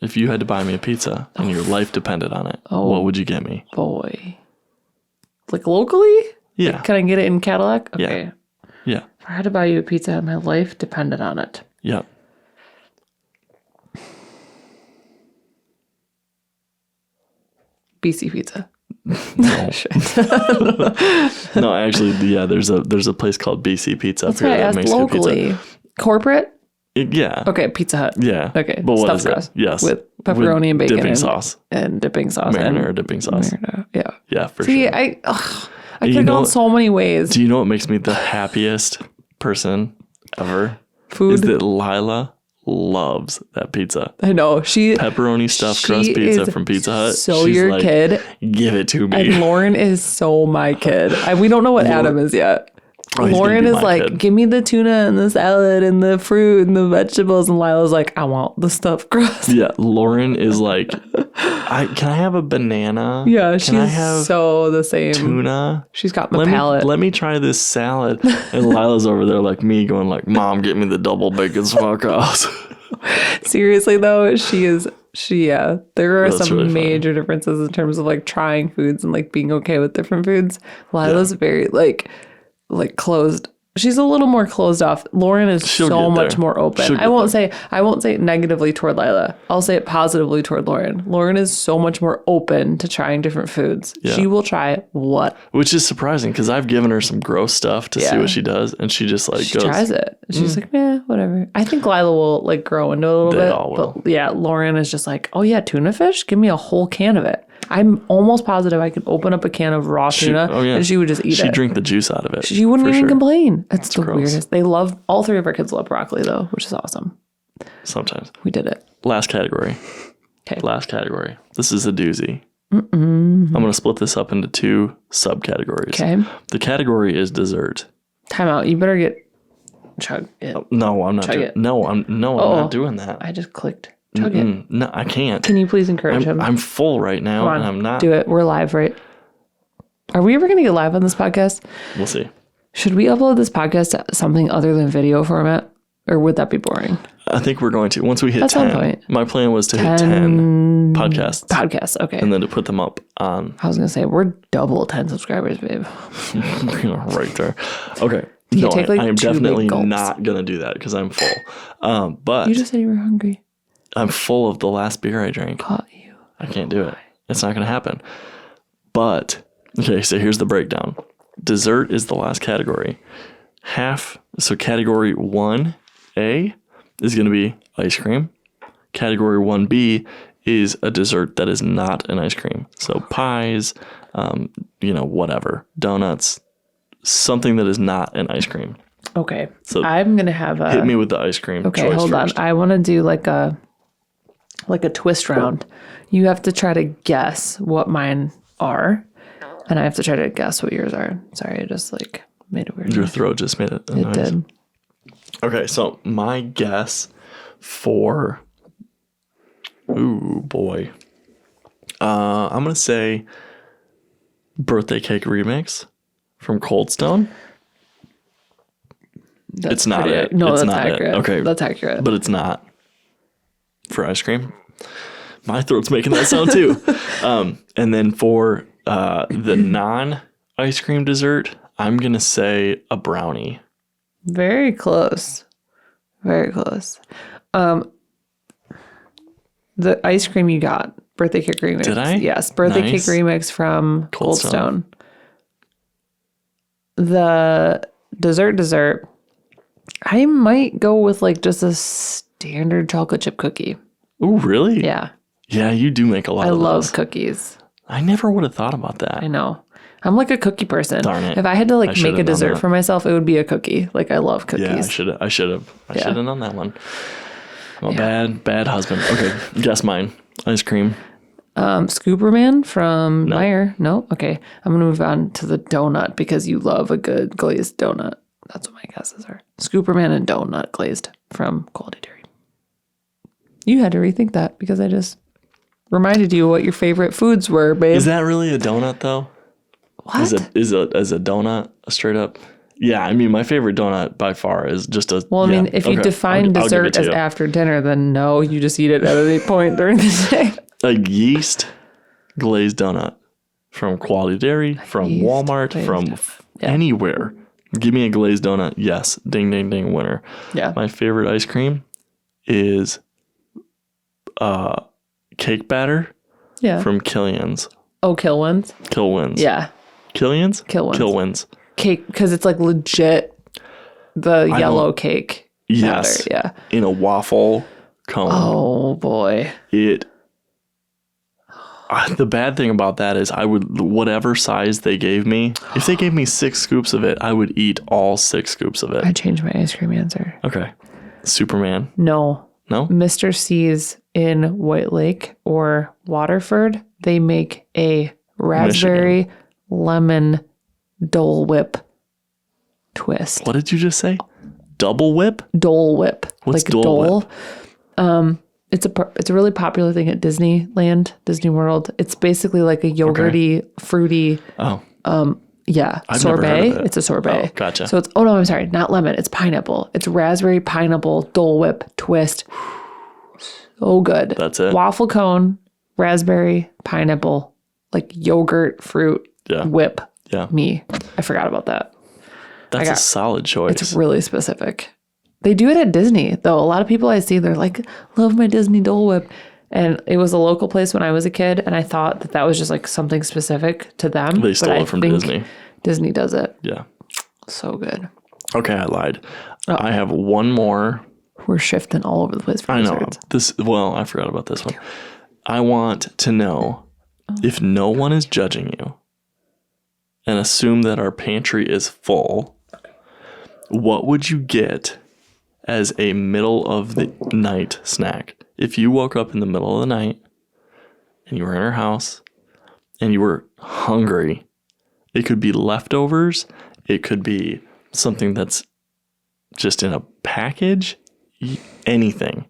If you had to buy me a pizza and your life depended on it, what would you get me? Boy. Like locally? Yeah. Like, can I get it in Cadillac? Okay. Yeah. If I had to buy you a pizza and my life depended on it. Yep. BC Pizza. No. No, actually, yeah, there's a place called BC Pizza. That's why I asked locally. Pizza. Corporate? Yeah. Okay, Pizza Hut. Yeah. Okay. But what is it? Yes. With pepperoni and bacon. Dipping sauce. And dipping sauce. Marinara dipping sauce. Marinara. Yeah. Yeah, for See, sure. I could have gone so many ways. Do you know what makes me the happiest person ever? Food? Is that Lila loves that pizza. I know. Pepperoni stuffed crust pizza from Pizza Hut. So she's your kid. Give it to me. And Lauren is so my kid. We don't know what Adam is yet. Lauren is like, kid. Give me the tuna and the salad and the fruit and the vegetables. And Lila's like, I want the stuffed crust. Yeah, Lauren is like, can I have a banana? Yeah, she's so the same. Tuna? She's got my palate. Let me try this salad. And Lila's over there like me going like, Mom, get me the double bacon smokehouse. Seriously though, there are some really major differences in terms of like trying foods and like being okay with different foods. Lila's very like closed. She's a little more closed off. Lauren is so much more open. I won't say it negatively toward Lila. I'll say it positively toward Lauren. Lauren is so much more open to trying different foods. Yeah. She will try what? Which is surprising because I've given her some gross stuff to see what she does, and she just she tries it. She's like, whatever. I think Lila will like grow into a little bit. All will. But yeah, Lauren is just like, oh yeah, tuna fish? Give me a whole can of it. I'm almost positive I could open up a can of raw tuna and she would just eat it. She'd drink the juice out of it. She wouldn't even complain. That's the weirdest. They love, all 3 of our kids love broccoli though, which is awesome. Sometimes. We did it. Last category. Okay. Last category. This is a doozy. I'm going to split this up into 2 subcategories. Okay. The category is dessert. Time out. You better chug it. No, I'm not doing it. No, I'm not doing that. I just clicked. Chug it. No, I can't. Can you please encourage him? I'm full right now. Come on, and I'm not. Do it. We're live, right? Are we ever going to get live on this podcast? We'll see. Should we upload this podcast to something other than video format? Or would that be boring? I think we're going to. Once we hit At 10. Some point. My plan was to hit 10 podcasts. Podcasts, okay. And then to put them up on. I was going to say, we're double 10 subscribers, babe. Right there. Okay. No, I am definitely not going to do that because I'm full. But you just said you were hungry. I'm full of the last beer I drank. Caught you. I can't do it. It's not going to happen. But, okay, so here's the breakdown. Dessert is the last category. So category 1A is going to be ice cream. Category 1B is a dessert that is not an ice cream. So pies, whatever. Donuts, something that is not an ice cream. Okay. So I'm going to have a... hit me with the ice cream Okay, choice hold first. on. I want to do like a twist round. You have to try to guess what mine are, and I have to try to guess what yours are. Sorry, I just like made a weird Your noise. throat just made it. It did. Okay, so my guess for... Ooh, boy. I'm going to say birthday cake remix from Cold Stone. It's not it. No, It's that's not accurate. it. Okay. That's accurate. But it's not for ice cream. My throat's making that sound too. And then for the non-ice cream dessert, I'm going to say a brownie. Very close. Very close. The ice cream you got, birthday cake remix. Did I? Yes, birthday Nice. cake remix from Cold Stone. The dessert, I might go with like just a standard chocolate chip cookie. Ooh, really? Yeah, Yeah, you do make a lot I of love those. cookies. I never would have thought about that. I know. I'm like a cookie person. Darn it. If I had to I like should've make a done dessert that. for myself, it would be a cookie. Like I love cookies. Yeah, I should have done that one. I'm a Yeah. bad husband. Okay, guess mine. Ice cream. Scooperman from Meyer. No? Okay. I'm going to move on to the donut because you love a good glazed donut. That's what my guesses are. Scooperman and donut glazed from Quality Dairy. You had to rethink that because I just reminded you what your favorite foods were, babe. Is that really a donut though? What? Is a donut a straight up? Yeah, I mean my favorite donut by far is just a. Well, I mean, if you okay, define I'll give it dessert to as you. after dinner, then no, you just eat it at any point during the day. A yeast glazed donut from Quality Dairy, from yeast Walmart, glazed from anywhere. Give me a glazed donut. Yes, ding ding ding, winner. Yeah. My favorite ice cream is cake batter Yeah. from Killian's. Oh, Kilwins. Kilwins. Yeah. Killian's? Kilwins. Kilwins. Cake, because it's like legit the yellow cake. Yes. Batter. Yeah. In a waffle cone. Oh, boy. The bad thing about that is I would, whatever size they gave me, if they gave me 6 scoops of it, I would eat all 6 scoops of it. I changed my ice cream answer. Okay. Superman. No. No? Mr. C's in White Lake or Waterford, they make a raspberry lemon Dole Whip twist. What did you just say? Double whip? Dole Whip. What's like Dole Whip? It's a really popular thing at Disneyland, Disney World. It's basically like a yogurty, fruity, Oh. yeah, I've never sorbet. heard of it. It's a sorbet. Oh, gotcha. So it's, oh no, I'm sorry, not lemon. It's pineapple. It's raspberry, pineapple, Dole Whip twist. So good. That's it? Waffle cone, raspberry, pineapple, like yogurt, fruit, Yeah. whip. Yeah. Me. I forgot about that. That's a solid choice. It's really specific. They do it at Disney, though. A lot of people I see, they're like, love my Disney Dole Whip. And it was a local place when I was a kid, and I thought that was just like something specific to them. They stole but it from think Disney. Disney does it. Yeah. So good. Okay, I lied. I have one more. We're shifting all over the place for I know. desserts. I forgot about this one. I want to know if no one is judging you and assume that our pantry is full, what would you get as a middle of the night snack? If you woke up in the middle of the night and you were in our house and you were hungry, it could be leftovers. It could be something that's just in a package, anything,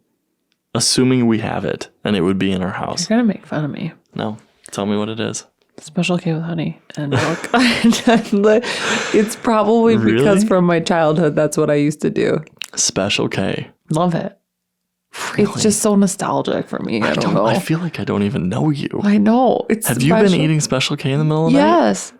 assuming we have it and it would be in our house. You're going to make fun of me. No, tell me what it is. Special K with honey and milk. It's probably because Really? from my childhood, that's what I used to do. Special K. Love it. Really? It's just so nostalgic for me. I don't know. I feel like I don't even know you. I know. It's Have you been eating Special K in the middle of the night? Yes.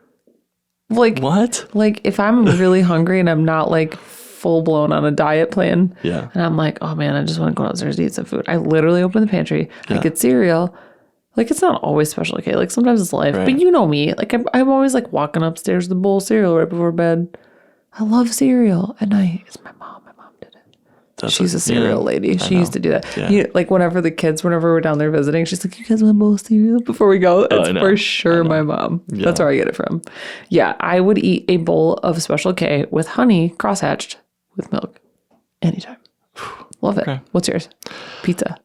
Like What? Like if I'm really hungry and I'm not like full blown on a diet plan, Yeah. and I'm like, oh man, I just want to go downstairs to eat some food. I literally open the pantry. Yeah. I get cereal. Like it's not always Special K. Like sometimes it's Life, Right. but you know me. Like I'm always like walking upstairs with a bowl of cereal right before bed. I love cereal at night. It's my mom. My mom did it. She's a cereal lady. She used to do that. Yeah. Like whenever we're down there visiting, she's like, you guys want a bowl of cereal before we go? It's for sure my mom. Yeah. That's where I get it from. Yeah, I would eat a bowl of Special K with honey crosshatched with milk anytime. Love it. Okay. What's yours? Pizza.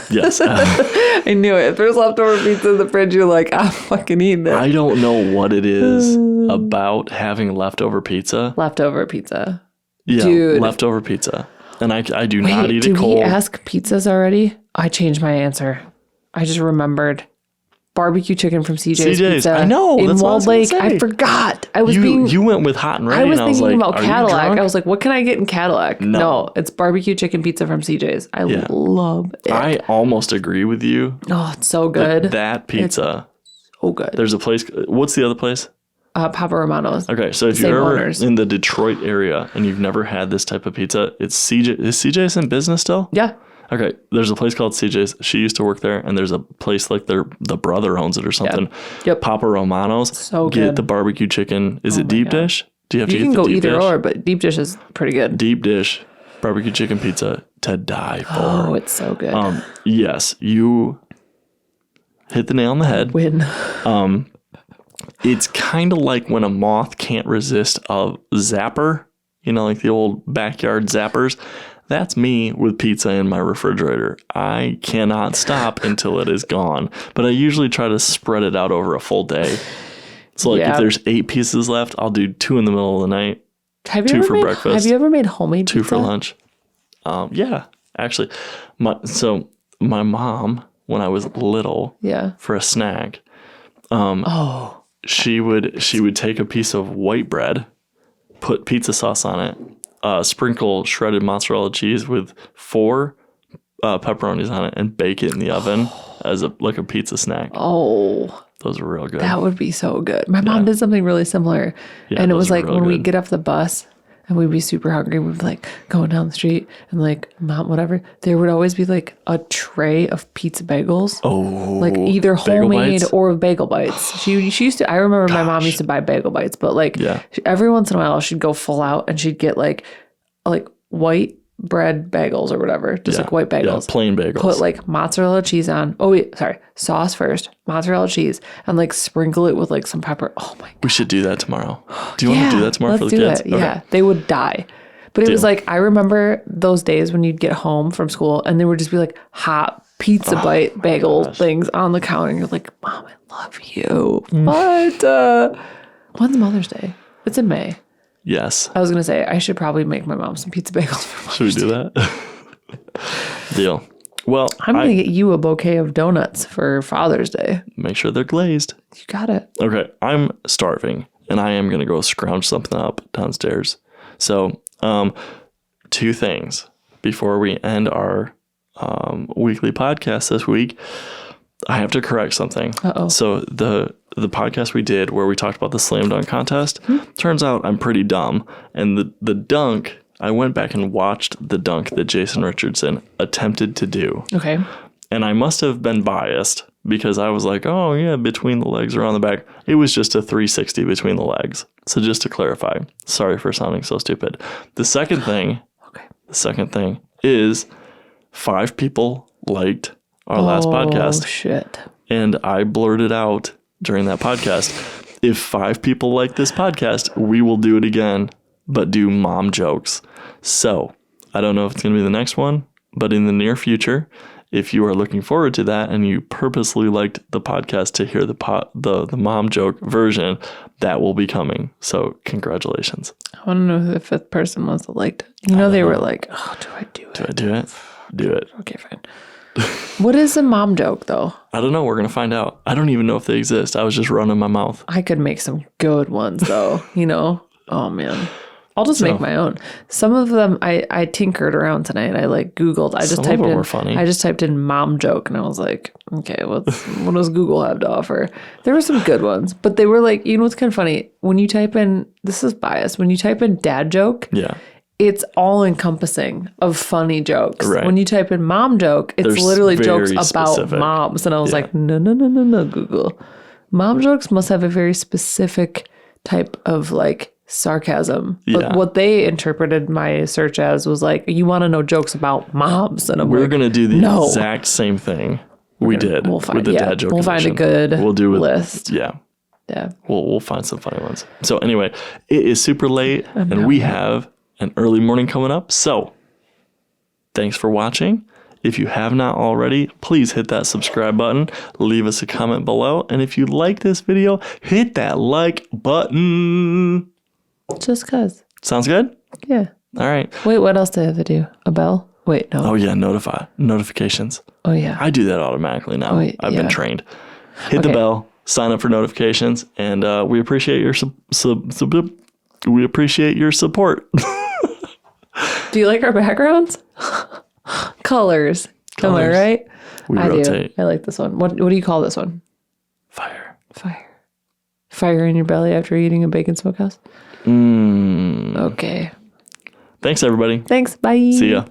Yes. I knew it. If there's leftover pizza in the fridge, you're like, I'm fucking eating it. I don't know what it is about having leftover pizza. Leftover pizza. Yeah, dude. Leftover pizza. And I do not eat it cold. Did we ask pizzas already? I changed my answer. I just remembered. Barbecue chicken from CJ's Pizza. I know. In Walled Lake. I forgot. You went with hot and ready. I was thinking about Cadillac. I was like, what can I get in Cadillac? No, it's barbecue chicken pizza from CJ's. I love it. I almost agree with you. Oh, it's so good. That pizza. It's so good. There's a place. What's the other place? Papa Romano's. Okay, so if you're ever in the Detroit area and you've never had this type of pizza, it's CJ. Is CJ's in business still? Yeah. Okay, there's a place called CJ's. She used to work there, and there's a place like the brother owns it or something. Yep. Papa Romano's. So good. Get the barbecue chicken. Is it deep dish? Do you have to get the deep dish? You can go either or, but deep dish is pretty good. Deep dish barbecue chicken pizza to die for. Oh, it's so good. Yes, you hit the nail on the head. Win. It's kind of like when a moth can't resist a zapper, like the old backyard zappers. That's me with pizza in my refrigerator. I cannot stop until it is gone. But I usually try to spread it out over a full day. So if there's 8 pieces left, I'll do 2 in the middle of the night. 2 for breakfast. Have you ever made homemade pizza? 2 for lunch. Yeah, actually. My mom, when I was little, for a snack, she would take a piece of white bread, put pizza sauce on it, sprinkle shredded mozzarella cheese with 4 pepperonis on it, and bake it in the oven as a pizza snack. Oh, those are real good. That would be so good. My mom did something really similar, and it was like when we get off the bus and we'd be super hungry, we'd be like going down the street and like mom, whatever. There would always be like a tray of pizza bagels. Oh, like either homemade or bagel bites. She used to. I remember my mom used to buy bagel bites, but every once in a while she'd go full out and she'd get like white bread bagels or whatever, just like white bagels, plain bagels. Put like mozzarella cheese on. Oh wait, sorry, sauce first, mozzarella cheese, and like sprinkle it with like some pepper. Oh my god, we should do that tomorrow. Do you want to do that tomorrow for the kids? Okay. Yeah, they would die. But it was like, I remember those days when you'd get home from school and there would just be like hot pizza bite bagel things on the counter, and you're like, Mom, I love you. What? When's Mother's Day? It's in May. Yes. I was going to say, I should probably make my mom some pizza bagels for Mother's Day. Should we do that? Deal. Well, I'm going to get you a bouquet of donuts for Father's Day. Make sure they're glazed. You got it. Okay. I'm starving and I am going to go scrounge something up downstairs. So, 2 things before we end our weekly podcast this week. I have to correct something. Uh-oh. So the podcast we did where we talked about the slam dunk contest, turns out I'm pretty dumb. And the dunk, I went back and watched the dunk that Jason Richardson attempted to do. Okay. And I must have been biased because I was like, oh yeah, between the legs or on the back. It was just a 360 between the legs. So just to clarify, sorry for sounding so stupid. The second thing is 5 people liked our last podcast. Oh, shit. And I blurted out during that podcast, if 5 people like this podcast, we will do it again, but do mom jokes. So I don't know if it's going to be the next one, but in the near future, if you are looking forward to that and you purposely liked the podcast to hear the mom joke version, that will be coming. So congratulations. I want to know who the 5th person was that liked it. They were like, oh, do I do it? Do I do it? Do it. Okay, fine. What is a mom joke, though? I don't know. We're going to find out. I don't even know if they exist. I was just running my mouth. I could make some good ones, though. Oh, man. I'll just make my own. Some of them I tinkered around tonight. I Googled. Were funny. I just typed in mom joke and I was like, okay, what does Google have to offer? There were some good ones, but they were like, what's kind of funny? When you type in, this is biased, when you type in dad joke, it's all encompassing of funny jokes. Right. When you type in mom joke, it's literally jokes about moms. And I was like, no, Google. Mom jokes must have a very specific type of sarcasm. Yeah. But what they interpreted my search as was like, you want to know jokes about moms. And I'm We're like, going to do the no. exact same thing we did We'll find, with the dad joke. We'll find a good list. Yeah. Yeah. We'll find some funny ones. So anyway, it is super late and we have an early morning coming up. So thanks for watching. If you have not already, please hit that subscribe button, leave us a comment below. And if you like this video, hit that like button. Just cause. Sounds good? Yeah. All right. Wait, what else do I have to do? A bell? Wait, no. Oh yeah, notifications. Oh yeah. I do that automatically now. I've been trained. Hit the bell, sign up for notifications, and we appreciate your we appreciate your support. Do you like our backgrounds? Colors. Am I right? We rotate. I like this one. What do you call this one? Fire. Fire in your belly after eating a bacon smokehouse? Okay. Thanks, everybody. Thanks. Bye. See ya.